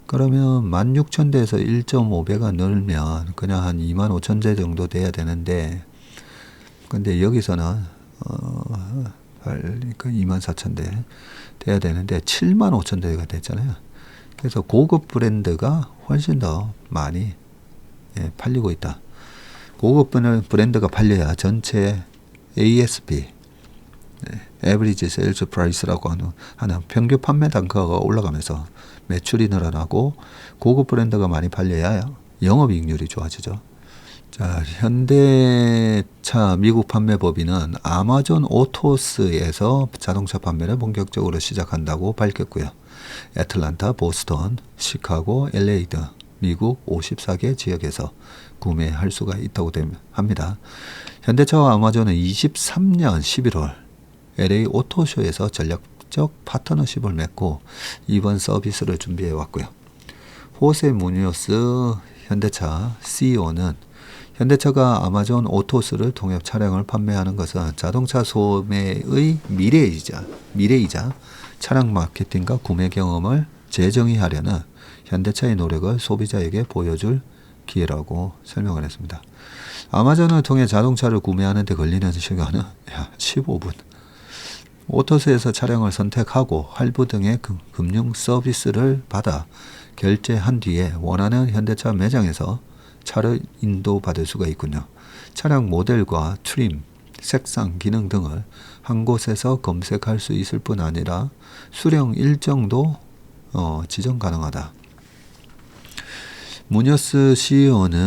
Speaker 1: 그러면 16,000대에서 1.5배가 늘면 그냥 한 25,000대 정도 돼야 되는데, 근데 여기서는 그러니까 24,000대 돼야 되는데 75,000대가 됐잖아요. 그래서 고급 브랜드가 훨씬 더 많이 팔리고 있다. 고급 브랜드가 팔려야 전체 ASP, Average Sales Price라고 하는 평균 판매 단가가 올라가면서 매출이 늘어나고 고급 브랜드가 많이 팔려야 영업이익률이 좋아지죠. 자, 현대차 미국 판매 법인은 아마존 오토스에서 자동차 판매를 본격적으로 시작한다고 밝혔고요. 애틀란타, 보스턴, 시카고, LA 등 미국 54개 지역에서 구매할 수가 있다고 합니다. 현대차와 아마존은 23년 11월 LA 오토쇼에서 전략적 파트너십을 맺고 이번 서비스를 준비해 왔고요. 호세 무니오스 현대차 CEO는 현대차가 아마존 오토스를 통해 차량을 판매하는 것은 자동차 소매의 미래이자 차량 마케팅과 구매 경험을 재정의하려는 현대차의 노력을 소비자에게 보여줄 기회라고 설명을 했습니다. 아마존을 통해 자동차를 구매하는 데 걸리는 시간은 15분. 오토스에서 차량을 선택하고 할부 등의 금융 서비스를 받아 결제한 뒤에 원하는 현대차 매장에서 차를 인도받을 수가 있군요. 차량 모델과 트림, 색상, 기능 등을 한 곳에서 검색할 수 있을 뿐 아니라 수령 일정도 지정 가능하다. 무녀스 CEO는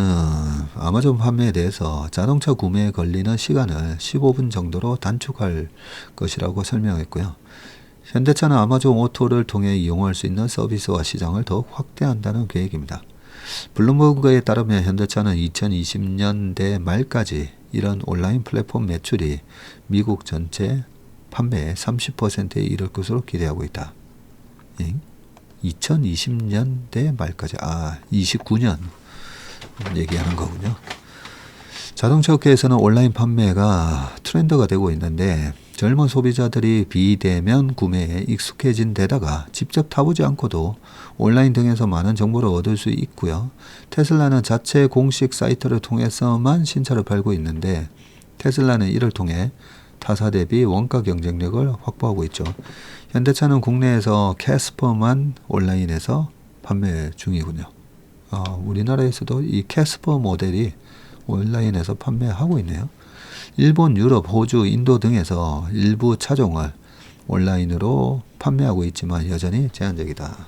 Speaker 1: 아마존 판매에 대해서 자동차 구매에 걸리는 시간을 15분 정도로 단축할 것이라고 설명했고요. 현대차는 아마존 오토를 통해 이용할 수 있는 서비스와 시장을 더욱 확대한다는 계획입니다. 블룸버그에 따르면 현대차는 2020년대 말까지 이런 온라인 플랫폼 매출이 미국 전체 판매의 30%에 이를 것으로 기대하고 있다. 2020년대 말까지 29년 얘기하는 거군요. 자동차 업계에서는 온라인 판매가 트렌드가 되고 있는데 젊은 소비자들이 비대면 구매에 익숙해진 데다가 직접 타보지 않고도 온라인 등에서 많은 정보를 얻을 수 있고요. 테슬라는 자체 공식 사이트를 통해서만 신차를 팔고 있는데 테슬라는 이를 통해 타사 대비 원가 경쟁력을 확보하고 있죠. 현대차는 국내에서 캐스퍼만 온라인에서 판매 중이군요. 우리나라에서도 이 캐스퍼 모델이 온라인에서 판매하고 있네요. 일본, 유럽, 호주, 인도 등에서 일부 차종을 온라인으로 판매하고 있지만 여전히 제한적이다.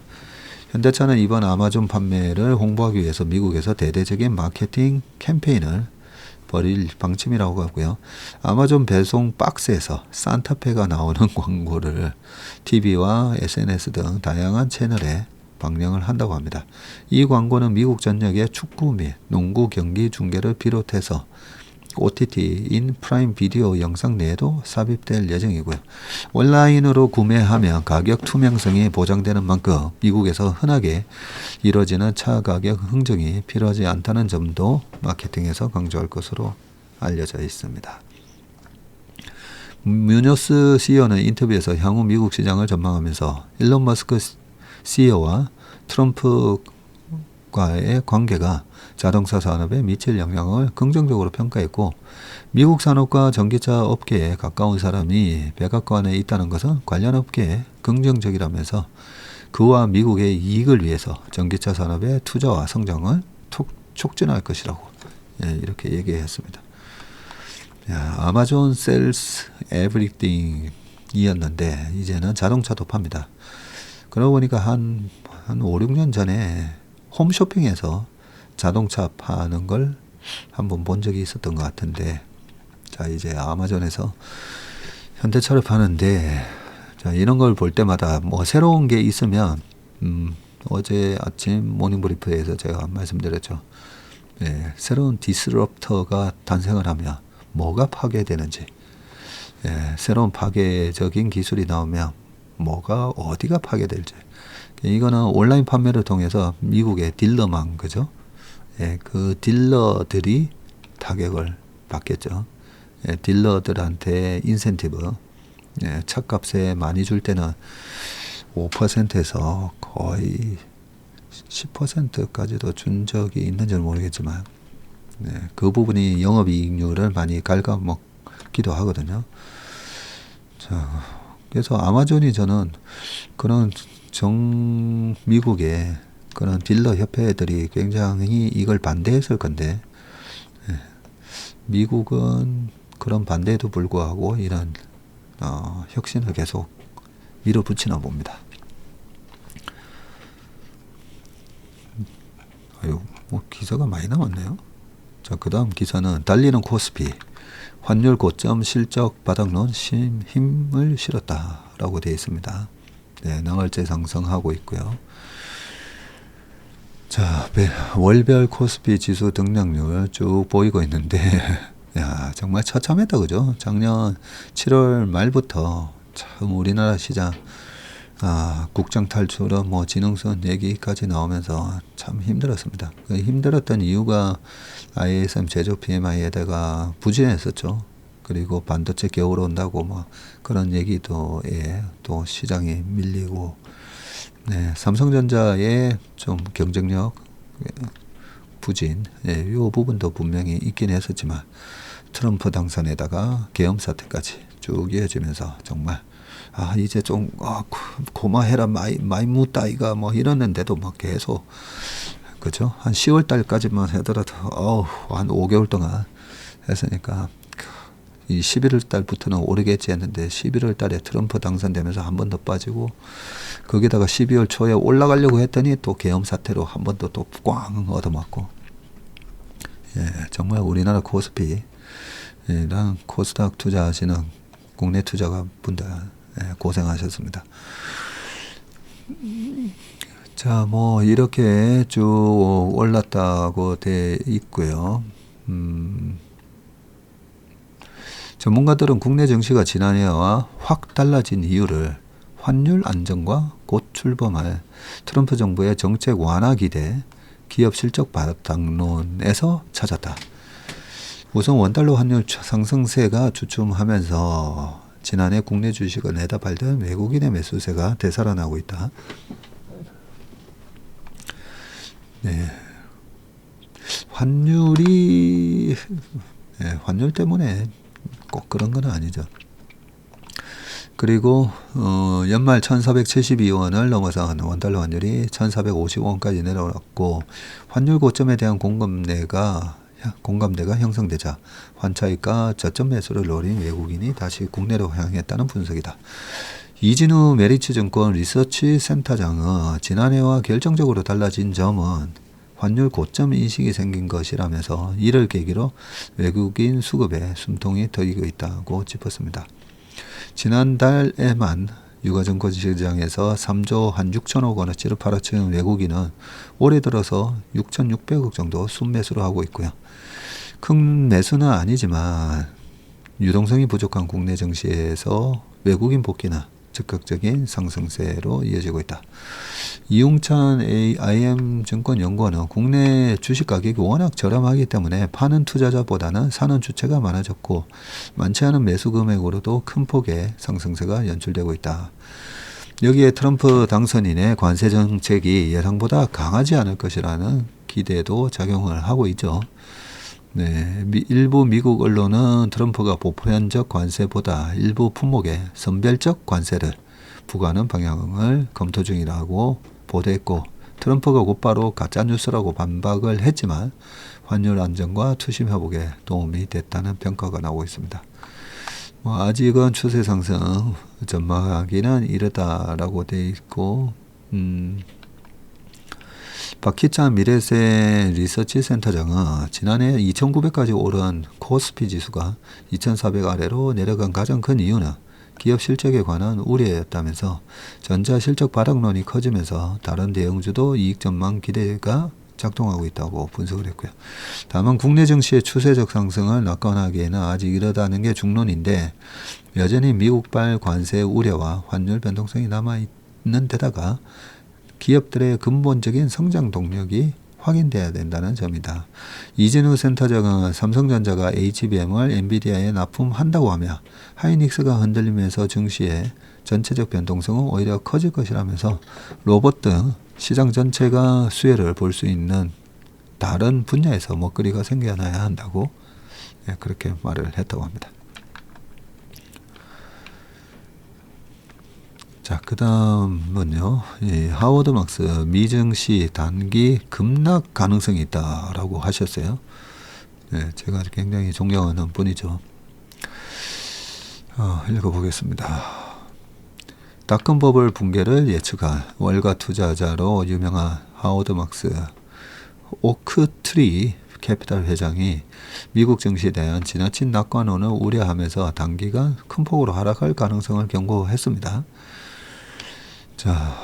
Speaker 1: 현대차는 이번 아마존 판매를 홍보하기 위해서 미국에서 대대적인 마케팅 캠페인을 벌일 방침이라고 하고요. 아마존 배송 박스에서 산타페가 나오는 광고를 TV와 SNS 등 다양한 채널에 방영을 한다고 합니다. 이 광고는 미국 전역의 축구 및 농구 경기 중계를 비롯해서 OTT인 프라임 비디오 영상 내에도 삽입될 예정이고요. 온라인으로 구매하면 가격 투명성이 보장되는 만큼 미국에서 흔하게 이뤄지는 차 가격 흥정이 필요하지 않다는 점도 마케팅에서 강조할 것으로 알려져 있습니다. 뮤뇨스 CEO는 인터뷰에서 향후 미국 시장을 전망하면서 일론 머스크 CEO와 트럼프과의 관계가 자동차 산업에 미칠 영향을 긍정적으로 평가했고, 미국 산업과 전기차 업계에 가까운 사람이 백악관에 있다는 것은 관련 업계에 긍정적이라면서 그와 미국의 이익을 위해서 전기차 산업의 투자와 성장을 촉진할 것이라고 이렇게 얘기했습니다. 아마존 셀스 에브리띵 이었는데 이제는 자동차도 팝니다. 그러고 보니까 한 5, 6년 전에 홈쇼핑에서 자동차 파는 걸 한번 본 적이 있었던 것 같은데, 자, 이제 아마존에서 현대차를 파는데, 자, 이런 걸 볼 때마다 뭐 새로운 게 있으면, 어제 아침 모닝브리프에서 제가 말씀드렸죠. 새로운 디스럽터가 탄생을 하면 뭐가 파괴되는지, 새로운 파괴적인 기술이 나오면 뭐가 어디가 파괴될지, 이거는 온라인 판매를 통해서 미국의 딜러망, 그죠? 그 딜러들이 타격을 받겠죠. 딜러들한테 인센티브, 차값에 많이 줄 때는 5%에서 거의 10%까지도 준 적이 있는지는 모르겠지만, 그 부분이 영업이익률을 많이 갉아먹기도 하거든요. 자, 그래서 아마존이 저는 그런 미국의 그런 딜러 협회들이 굉장히 이걸 반대했을 건데, 미국은 그런 반대에도 불구하고 이런 혁신을 계속 밀어붙이나 봅니다. 뭐 기사가 많이 남았네요. 자, 그 다음 기사는 달리는 코스피, 환율 고점 실적 바닥론 힘을 실었다라고 되어 있습니다. 나흘째 상승하고 있고요. 자, 월별 코스피 지수 등락률 쭉 보이고 있는데, 야, 정말 처참했다, 그죠? 작년 7월 말부터 참 우리나라 시장, 국장 탈출은 뭐 지능선 얘기까지 나오면서 참 힘들었습니다. 그 힘들었던 이유가 ISM 제조 PMI에다가 부진했었죠. 그리고 반도체 겨울 온다고 뭐 그런 얘기도 또 시장이 밀리고, 삼성전자의 좀 경쟁력 부진, 요 부분도 분명히 있긴 했었지만 트럼프 당선에다가 계엄 사태까지 쭉 이어지면서 정말 이제 좀 고마해라 마이 무따이가 뭐 이랬는데도 막 계속, 그죠? 한 10월 달까지만 하더라도 한 5개월 동안 했으니까 이 11월 달부터는 오르겠지 했는데 11월 달에 트럼프 당선되면서 한 번 더 빠지고, 거기다가 12월 초에 올라가려고 했더니 또 계엄 사태로 한 번 더 또 꽝 얻어맞고, 정말 우리나라 코스피랑 코스닥 투자하시는 국내 투자가 분들 고생하셨습니다. 자, 뭐 이렇게 쭉 올랐다고 돼 있고요. 전문가들은 국내 증시가 지난해와 확 달라진 이유를 환율 안정과 곧 출범할 트럼프 정부의 정책 완화 기대, 기업 실적 바닥론에서 찾았다. 우선 원달러 환율 상승세가 주춤하면서 지난해 국내 주식을 내다 팔던 외국인의 매수세가 되살아나고 있다. 환율 때문에 꼭 그런 건 아니죠. 그리고 연말 1472원을 넘어선 원달러 환율이 1450원까지 내려왔고 환율 고점에 대한 공감대가 형성되자 환차익과 저점 매수를 노린 외국인이 다시 국내로 향했다는 분석이다. 이진우 메리츠증권 리서치 센터장은 지난해와 결정적으로 달라진 점은 환율 고점 인식이 생긴 것이라면서 이를 계기로 외국인 수급에 숨통이 트이고 있다고 짚었습니다. 지난달에만 유가증권 시장에서 3조 한 6천억 원어치를 팔아치운 외국인은 올해 들어서 6,600억 정도 순매수를 하고 있고요. 큰 매수는 아니지만 유동성이 부족한 국내 증시에서 외국인 복귀는 즉각적인 상승세로 이어지고 있다. 이웅찬 IM증권연구원은 국내 주식 가격이 워낙 저렴하기 때문에 파는 투자자보다는 사는 주체가 많아졌고 많지 않은 매수 금액으로도 큰 폭의 상승세가 연출되고 있다. 여기에 트럼프 당선인의 관세 정책이 예상보다 강하지 않을 것이라는 기대도 작용을 하고 있죠. 네, 일부 미국 언론은 트럼프가 보편적 관세보다 일부 품목에 선별적 관세를 부과하는 방향을 검토 중이라고 보도했고 트럼프가 곧바로 가짜뉴스라고 반박을 했지만 환율 안정과 투심 회복에 도움이 됐다는 평가가 나오고 있습니다. 아직은 추세 상승 전망하기는 이르다라고 되어 있고 박희찬 미래세 리서치 센터장은 지난해 2,900까지 오른 코스피 지수가 2,400 아래로 내려간 가장 큰 이유는 기업 실적에 관한 우려였다면서 전자 실적 바닥론이 커지면서 다른 대형주도 이익 전망 기대가 작동하고 있다고 분석을 했고요. 다만 국내 증시의 추세적 상승을 낙관하기에는 아직 이르다는 게 중론인데 여전히 미국발 관세 우려와 환율 변동성이 남아있는 데다가 기업들의 근본적인 성장 동력이 확인돼야 된다는 점이다. 이진우 센터장은 삼성전자가 HBM을 엔비디아에 납품한다고 하며 하이닉스가 흔들리면서 증시의 전체적 변동성은 오히려 커질 것이라면서 로봇 등 시장 전체가 수혜를 볼 수 있는 다른 분야에서 먹거리가 생겨나야 한다고 그렇게 말을 했다고 합니다. 자, 그 다음은요, 하워드 막스 미증시 단기 급락 가능성이 있다라고 하셨어요. 네, 제가 굉장히 존경하는 분이죠. 읽어보겠습니다. 닷컴 버블 붕괴를 예측한 월가 투자자로 유명한 하워드 막스 오크트리 캐피탈 회장이 미국 증시에 대한 지나친 낙관론을 우려하면서 단기간 큰 폭으로 하락할 가능성을 경고했습니다. 자,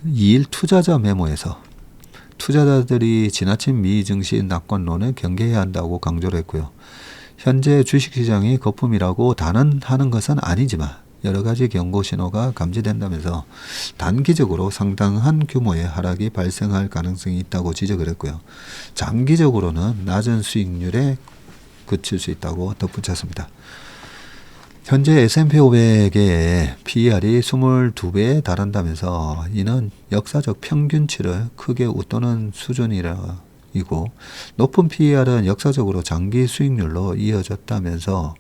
Speaker 1: 2일 투자자 메모에서 투자자들이 지나친 미 증시 낙관론을 경계해야 한다고 강조를 했고요. 현재 주식시장이 거품이라고 단언하는 것은 아니지만 여러 가지 경고 신호가 감지된다면서 단기적으로 상당한 규모의 하락이 발생할 가능성이 있다고 지적을 했고요. 장기적으로는 낮은 수익률에 그칠 수 있다고 덧붙였습니다. 현재 S&P 500의 PER이 22배에 달한다면서 이는 역사적 평균치를 크게 웃도는 수준이고 높은 PER은 역사적으로 장기 수익률로 이어졌다면서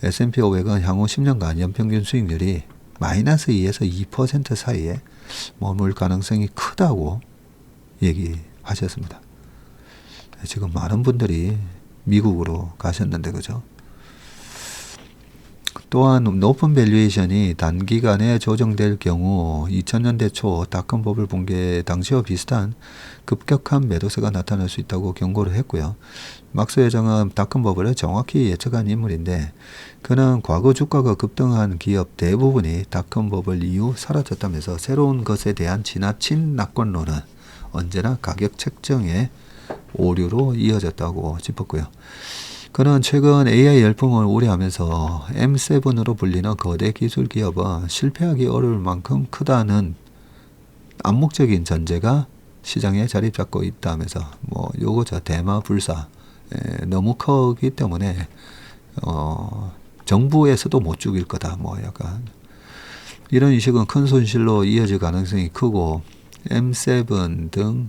Speaker 1: S&P 500은 향후 10년간 연평균 수익률이 마이너스 2에서 2% 사이에 머물 가능성이 크다고 얘기하셨습니다. 지금 많은 분들이 미국으로 가셨는데 그죠? 또한 높은 밸류에이션이 단기간에 조정될 경우 2000년대 초 닷컴 버블 붕괴 당시와 비슷한 급격한 매도세가 나타날 수 있다고 경고를 했고요. 막스 회장은 닷컴 버블을 정확히 예측한 인물인데 그는 과거 주가가 급등한 기업 대부분이 닷컴 버블 이후 사라졌다면서 새로운 것에 대한 지나친 낙관론은 언제나 가격 책정의 오류로 이어졌다고 짚었고요. 그는 최근 AI 열풍을 우려하면서 M7으로 불리는 거대 기술 기업은 실패하기 어려울 만큼 크다는 암묵적인 전제가 시장에 자리 잡고 있다면서 요거 대마 불사 너무 크기 때문에 정부에서도 못 죽일 거다 약간 이런 인식은 큰 손실로 이어질 가능성이 크고 M7 등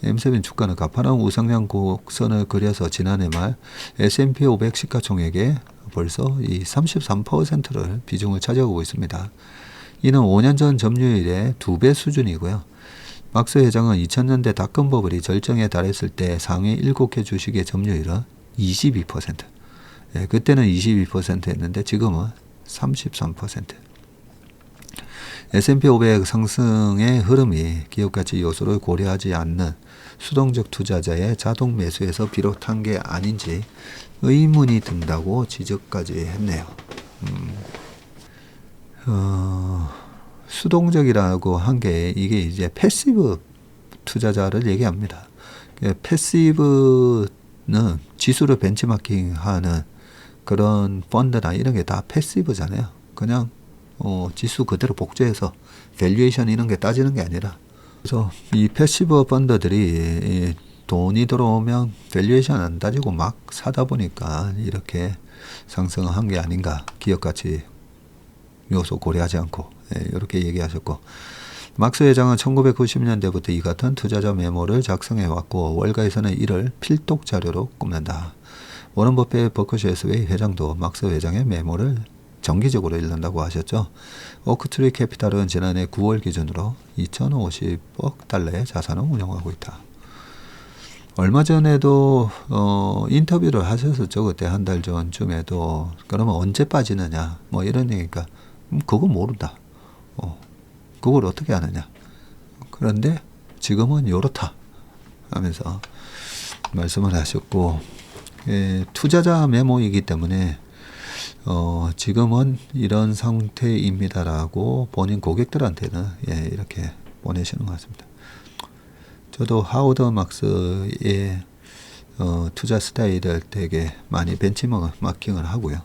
Speaker 1: M7 주가는 가파른 우상향 곡선을 그려서 지난해 말 S&P 500 시가총액의 벌써 이 33%를 비중을 차지하고 있습니다. 이는 5년 전 점유율의 2배 수준이고요. 막스 회장은 2000년대 닷컴 버블이 절정에 달했을 때 상위 7개 주식의 점유율은 22%. 예, 그때는 22%였는데 지금은 33%. S&P 500 상승의 흐름이 기업가치 요소를 고려하지 않는 수동적 투자자의 자동 매수에서 비롯한 게 아닌지 의문이 든다고 지적까지 했네요. 수동적이라고 한 게 이게 이제 패시브 투자자를 얘기합니다. 패시브는 지수를 벤치마킹하는 그런 펀드나 이런 게 다 패시브잖아요. 그냥 지수 그대로 복제해서 밸류에이션 이런 게 따지는 게 아니라, 그래서 이 패시브 펀드들이 돈이 들어오면 밸류에이션 안 따지고 막 사다 보니까 이렇게 상승한 게 아닌가. 기업 가치 요소 고려하지 않고, 이렇게 얘기하셨고, 막스 회장은 1990년대부터 이 같은 투자자 메모를 작성해 왔고 월가에서는 이를 필독 자료로 꼽는다. 워런 버핏 버크셔 해서웨이 회장도 막스 회장의 메모를 정기적으로 읽는다고 하셨죠. 오크트리 캐피탈은 지난해 9월 기준으로 2,050억 달러의 자산을 운영하고 있다. 얼마 전에도 인터뷰를 하셨었죠. 그때 한 달 전쯤에도. 그러면 언제 빠지느냐 뭐 이런 얘기니까 그거 모른다. 그걸 어떻게 아느냐. 그런데 지금은 요렇다 하면서 말씀을 하셨고, 투자자 메모이기 때문에 지금은 이런 상태입니다라고 본인 고객들한테는 이렇게 보내시는 것 같습니다. 저도 하워드 막스의 투자 스타일을 되게 많이 벤치마킹을 하고요.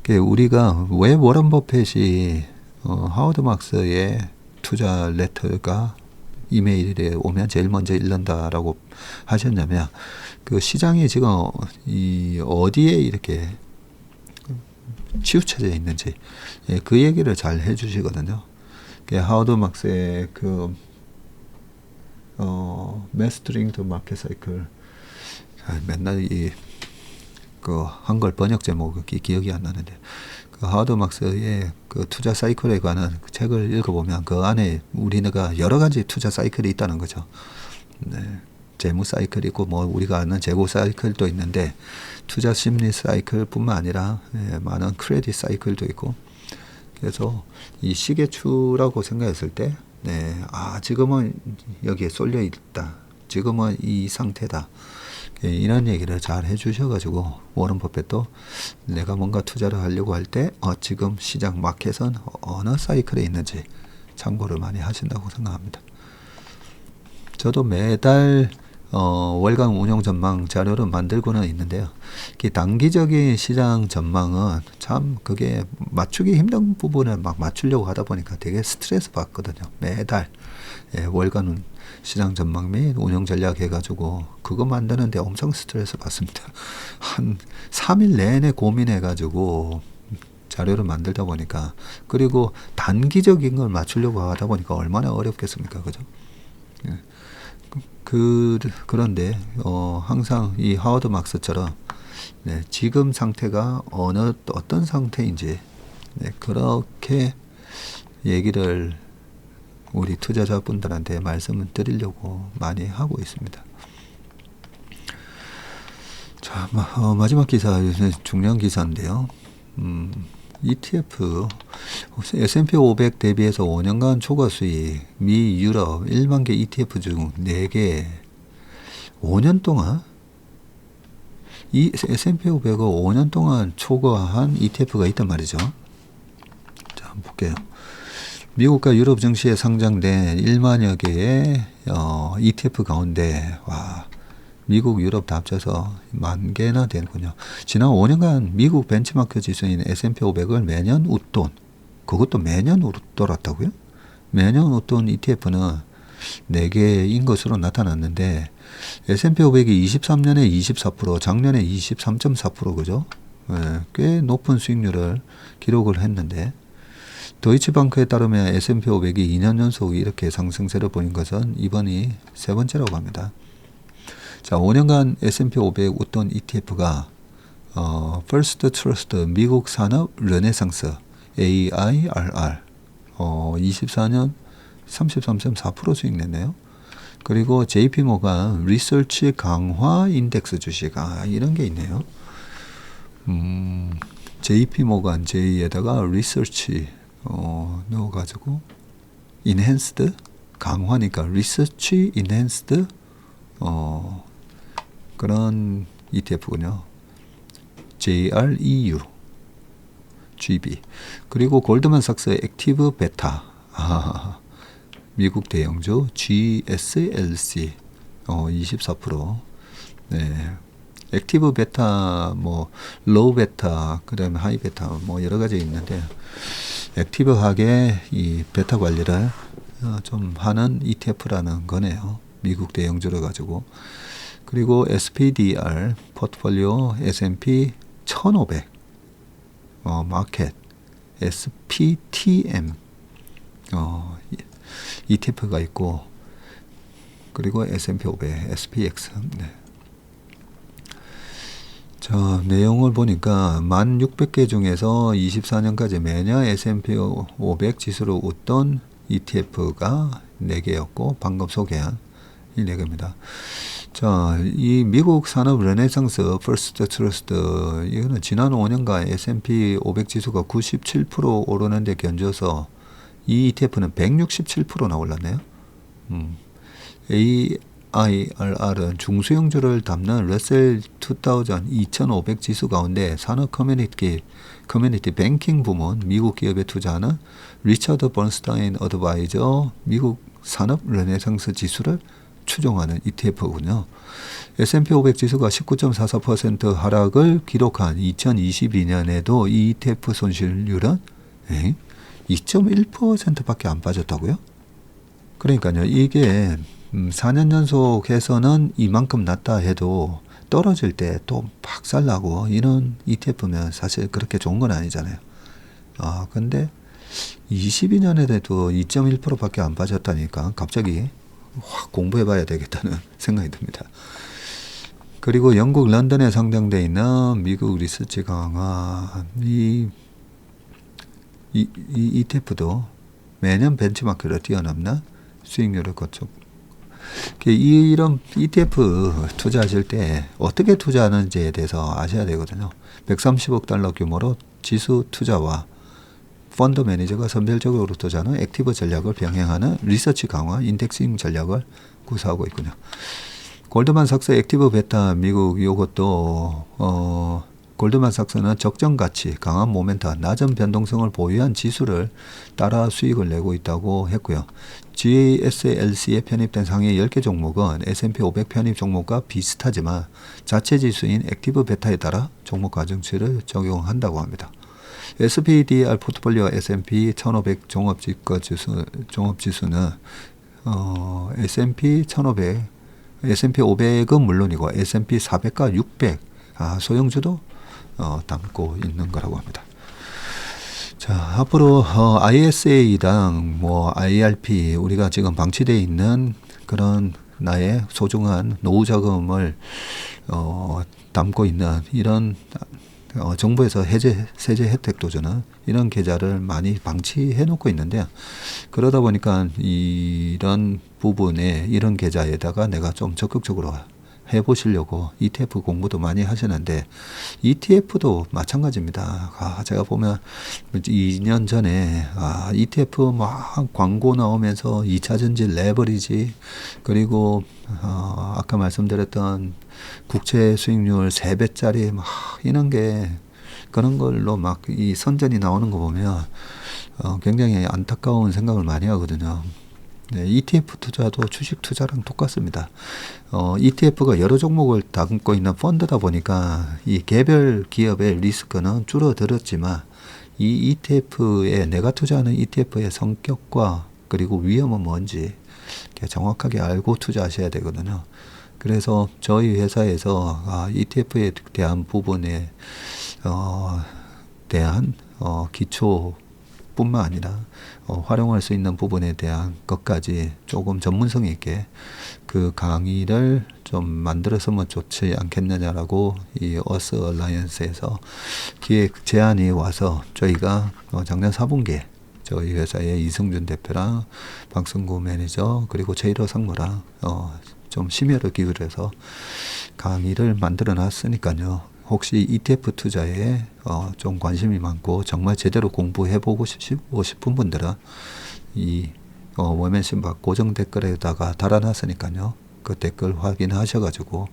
Speaker 1: 우리가 왜 워런 버핏이 하워드 막스의 투자 레터가 이메일에 오면 제일 먼저 읽는다라고 하셨냐면, 그 시장이 지금 어디에 이렇게 치우쳐져 있는지 그 얘기를 잘 해주시거든요. 하워드 막스의 그 메스터링 더 마켓 사이클, 맨날 그 한글 번역 제목이 기억이 안 나는데, 그 하워드 막스의 그 투자 사이클에 관한 그 책을 읽어보면 그 안에 우리가 여러 가지 투자 사이클이 있다는 거죠. 재무 사이클이 있고 뭐 우리가 아는 재고 사이클도 있는데 투자 심리 사이클뿐만 아니라 많은 크레딧 사이클도 있고, 그래서 이 시계추라고 생각했을 때 지금은 여기에 쏠려 있다. 지금은 이 상태다. 이런 얘기를 잘 해주셔가지고 워런 버핏도 내가 뭔가 투자를 하려고 할 때 지금 시장 마켓은 어느 사이클에 있는지 참고를 많이 하신다고 생각합니다. 저도 매달 월간 운용 전망 자료를 만들고는 있는데요. 단기적인 시장 전망은 참 그게 맞추기 힘든 부분을 막 맞추려고 하다 보니까 되게 스트레스 받거든요. 매달 월간 시장 전망 및 운용 전략 해가지고 그거 만드는데 엄청 스트레스 받습니다. 한 3일 내내 고민해가지고 자료를 만들다 보니까, 그리고 단기적인 걸 맞추려고 하다 보니까 얼마나 어렵겠습니까, 그죠? 그런데 항상 이 하워드 막스처럼 지금 상태가 어떤 상태인지 그렇게 얘기를 우리 투자자분들한테 말씀을 드리려고 많이 하고 있습니다. 자, 마지막 기사, 요새 중요한 기사인데요. ETF, S&P 500 대비해서 5년간 초과 수익, 미, 유럽 1만 개 ETF 중 4개, 5년 동안, 이 S&P 500을 5년 동안 초과한 ETF가 있단 말이죠. 자, 한번 볼게요. 미국과 유럽 증시에 상장된 1만여 개의 ETF 가운데, 미국, 유럽 다 합쳐서 10,000개나 되는군요. 지난 5년간 미국 벤치마크 지수인 S&P 500을 매년 웃돈, 그것도 매년 웃돌았다고요? 매년 웃돈 ETF는 4개인 것으로 나타났는데, S&P 500이 23년에 24%, 작년에 23.4%, 그죠? 꽤 높은 수익률을 기록을 했는데, 도이치방크에 따르면 S&P 500이 2년 연속 이렇게 상승세를 보인 것은 이번이 3번째라고 합니다. 자, 5년간 S&P 500 웃돈 ETF가 First Trust 미국 산업 르네상스 AIRR 24년 33.4% 수익 냈네요. 그리고 JP모간 리서치 강화 인덱스 주식 이런 게 있네요. JP모간 J에다가 리서치 넣어가지고 인핸스드 강화니까 리서치 인핸스드 그런 ETF군요. JREU GB. 그리고 골드만삭스의 액티브 베타 미국 대형주 GSLC 24%. 네. 액티브 베타 뭐 로우 베타 그다음에 하이 베타 뭐 여러 가지 있는데 액티브하게 이 베타 관리를 좀 하는 ETF라는 거네요. 미국 대형주를 가지고. 그리고 SPDR 포트폴리오 S&P 1500 마켓 SPTM ETF가 있고 그리고 S&P 500 SPX. 네. 자, 내용을 보니까 1600개 중에서 24년까지 매년 S&P 500 지수로 웃던 ETF가 4개였고 방금 소개한 이 4개입니다. 자, 이 미국 산업 르네상스 퍼스트 트러스트 이거는 지난 5년간 S&P 500 지수가 97% 오르는데 견져서 이 ETF는 167%나 올랐네요. AIRR은 중소형주를 담는 러셀 2500 지수 가운데 산업 커뮤니티 뱅킹 부문 미국 기업에 투자하는 리처드 번스타인 어드바이저 미국 산업 르네상스 지수를 추종하는 ETF군요. S&P 500 지수가 19.44% 하락을 기록한 2022년에도 이 ETF 손실률은 2.1%밖에 안 빠졌다고요? 그러니까요. 이게 4년 연속해서는 이만큼 낮다 해도 떨어질 때 또 박살나고 이런 ETF면 사실 그렇게 좋은 건 아니잖아요. 근데 22년에도 2.1%밖에 안 빠졌다니까 갑자기 확 공부해봐야 되겠다는 생각이 듭니다. 그리고 영국 런던에 상장되어 있는 미국 리서치 강화 이 ETF도 매년 벤치마크를 뛰어넘는 수익률을 거쳐. 이런 ETF 투자하실 때 어떻게 투자하는지에 대해서 아셔야 되거든요. 130억 달러 규모로 지수 투자와 펀드 매니저가 선별적으로 투자하는 액티브 전략을 병행하는 리서치 강화 인덱싱 전략을 구사하고 있군요. 골드만삭스 액티브 베타 미국 이것도 골드만삭스는 적정 가치, 강한 모멘텀, 낮은 변동성을 보유한 지수를 따라 수익을 내고 있다고 했고요. GSLC에 편입된 상위 10개 종목은 S&P 500 편입 종목과 비슷하지만 자체 지수인 액티브 베타에 따라 종목 가중치를 적용한다고 합니다. SPDR 포트폴리오 S&P 1500 종합지수는 S&P 1500, S&P 500은 물론이고 S&P 400과 600 소형주도 담고 있는 거라고 합니다. 자, 앞으로 ISA당 뭐 IRP 우리가 지금 방치되어 있는 그런 나의 소중한 노후 자금을 담고 있는 이런 정부에서 세제 혜택도 주는 이런 계좌를 많이 방치해 놓고 있는데 그러다 보니까 이런 부분에 이런 계좌에다가 내가 좀 적극적으로 해보시려고 ETF 공부도 많이 하시는데 ETF도 마찬가지입니다. 제가 보면 2년 전에 ETF 막 광고 나오면서 2차전지 레버리지 그리고 아까 말씀드렸던 국채 수익률 3배짜리 막 이런 게 그런 걸로 막 이 선전이 나오는 거 보면 굉장히 안타까운 생각을 많이 하거든요. 네, ETF 투자도 주식 투자랑 똑같습니다. ETF가 여러 종목을 담고 있는 펀드다 보니까 이 개별 기업의 리스크는 줄어들었지만 이 ETF에 내가 투자하는 ETF의 성격과 그리고 위험은 뭔지 정확하게 알고 투자하셔야 되거든요. 그래서 저희 회사에서 ETF에 대한 부분에 대한 기초 뿐만 아니라 활용할 수 있는 부분에 대한 것까지 조금 전문성 있게 그 강의를 좀 만들었으면 좋지 않겠느냐라고 이 어스 얼라이언스에서 기획 제안이 와서 저희가 작년 4분기에 저희 회사의 이승준 대표랑 박승구 매니저 그리고 제이러 상무랑 좀 심혈을 기울여서 강의를 만들어 놨으니까요. 혹시 ETF 투자에 좀 관심이 많고 정말 제대로 공부해보고 싶은 분들은 이 워맨신박 고정 댓글에다가 달아놨으니까요. 그 댓글 확인하셔가지고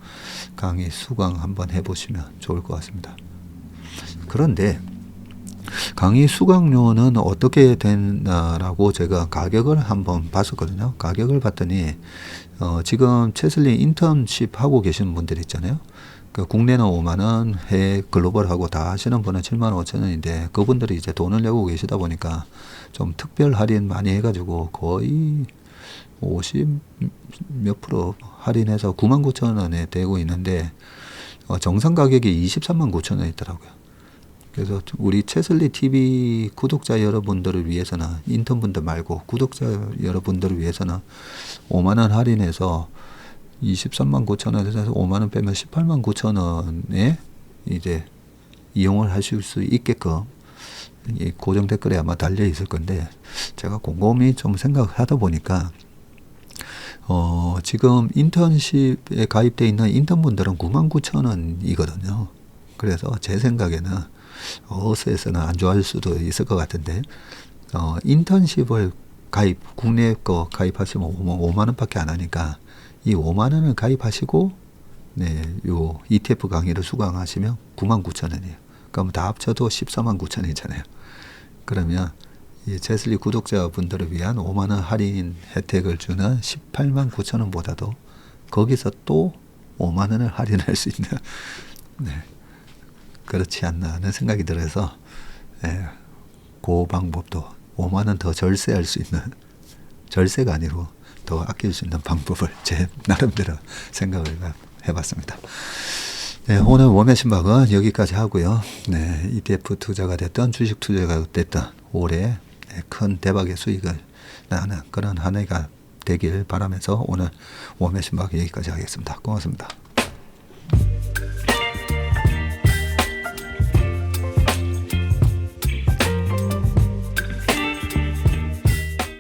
Speaker 1: 강의 수강 한번 해보시면 좋을 것 같습니다. 그런데 강의 수강료는 어떻게 되나라고 제가 가격을 한번 봤었거든요. 가격을 봤더니 지금 채슬리 인턴십 하고 계시는 분들 있잖아요. 그 국내는 5만원, 해외 글로벌하고 다 하시는 분은 7만 5천 원인데 그분들이 이제 돈을 내고 계시다 보니까 좀 특별 할인 많이 해가지고 거의 50 몇 프로 할인해서 9만 9천 원에 되고 있는데 정상 가격이 23만 9천 원 있더라고요. 그래서 우리 채슬리 TV 구독자 여러분들을 위해서는 인턴분들 말고 구독자 여러분들을 위해서는 5만 원 할인해서 23만 9천 원에서 5만 원 빼면 18만 9천 원에 이제 이용을 하실 수 있게끔 이 고정 댓글에 아마 달려 있을 건데 제가 곰곰이 좀 생각하다 보니까 지금 인턴십에 가입되어 있는 인턴분들은 9만 9천 원이거든요. 그래서 제 생각에는 어스에서는 안 좋아할 수도 있을 것 같은데 인턴십을 국내 거 가입하시면 5만 원밖에 안 하니까 이 5만 원을 가입하시고 요 ETF 강의를 수강하시면 9만 9천 원이에요. 그럼 다 합쳐도 14만 9천 원이잖아요. 그러면 이 채슬리 구독자분들을 위한 5만 원 할인 혜택을 주는 18만 9천 원보다도 거기서 또 5만 원을 할인할 수 있는 그렇지 않나 하는 생각이 들어서 그 방법도 5만 원 더 절세할 수 있는 절세가 아니고 더 아낄 수 있는 방법을 제 나름대로 생각을 해봤습니다. 오늘 웜의 신박은 여기까지 하고요. ETF 투자가 됐든 주식 투자가 됐든 올해 큰 대박의 수익을 나는 그런 한 해가 되길 바라면서 오늘 웜의 신박 여기까지 하겠습니다. 고맙습니다.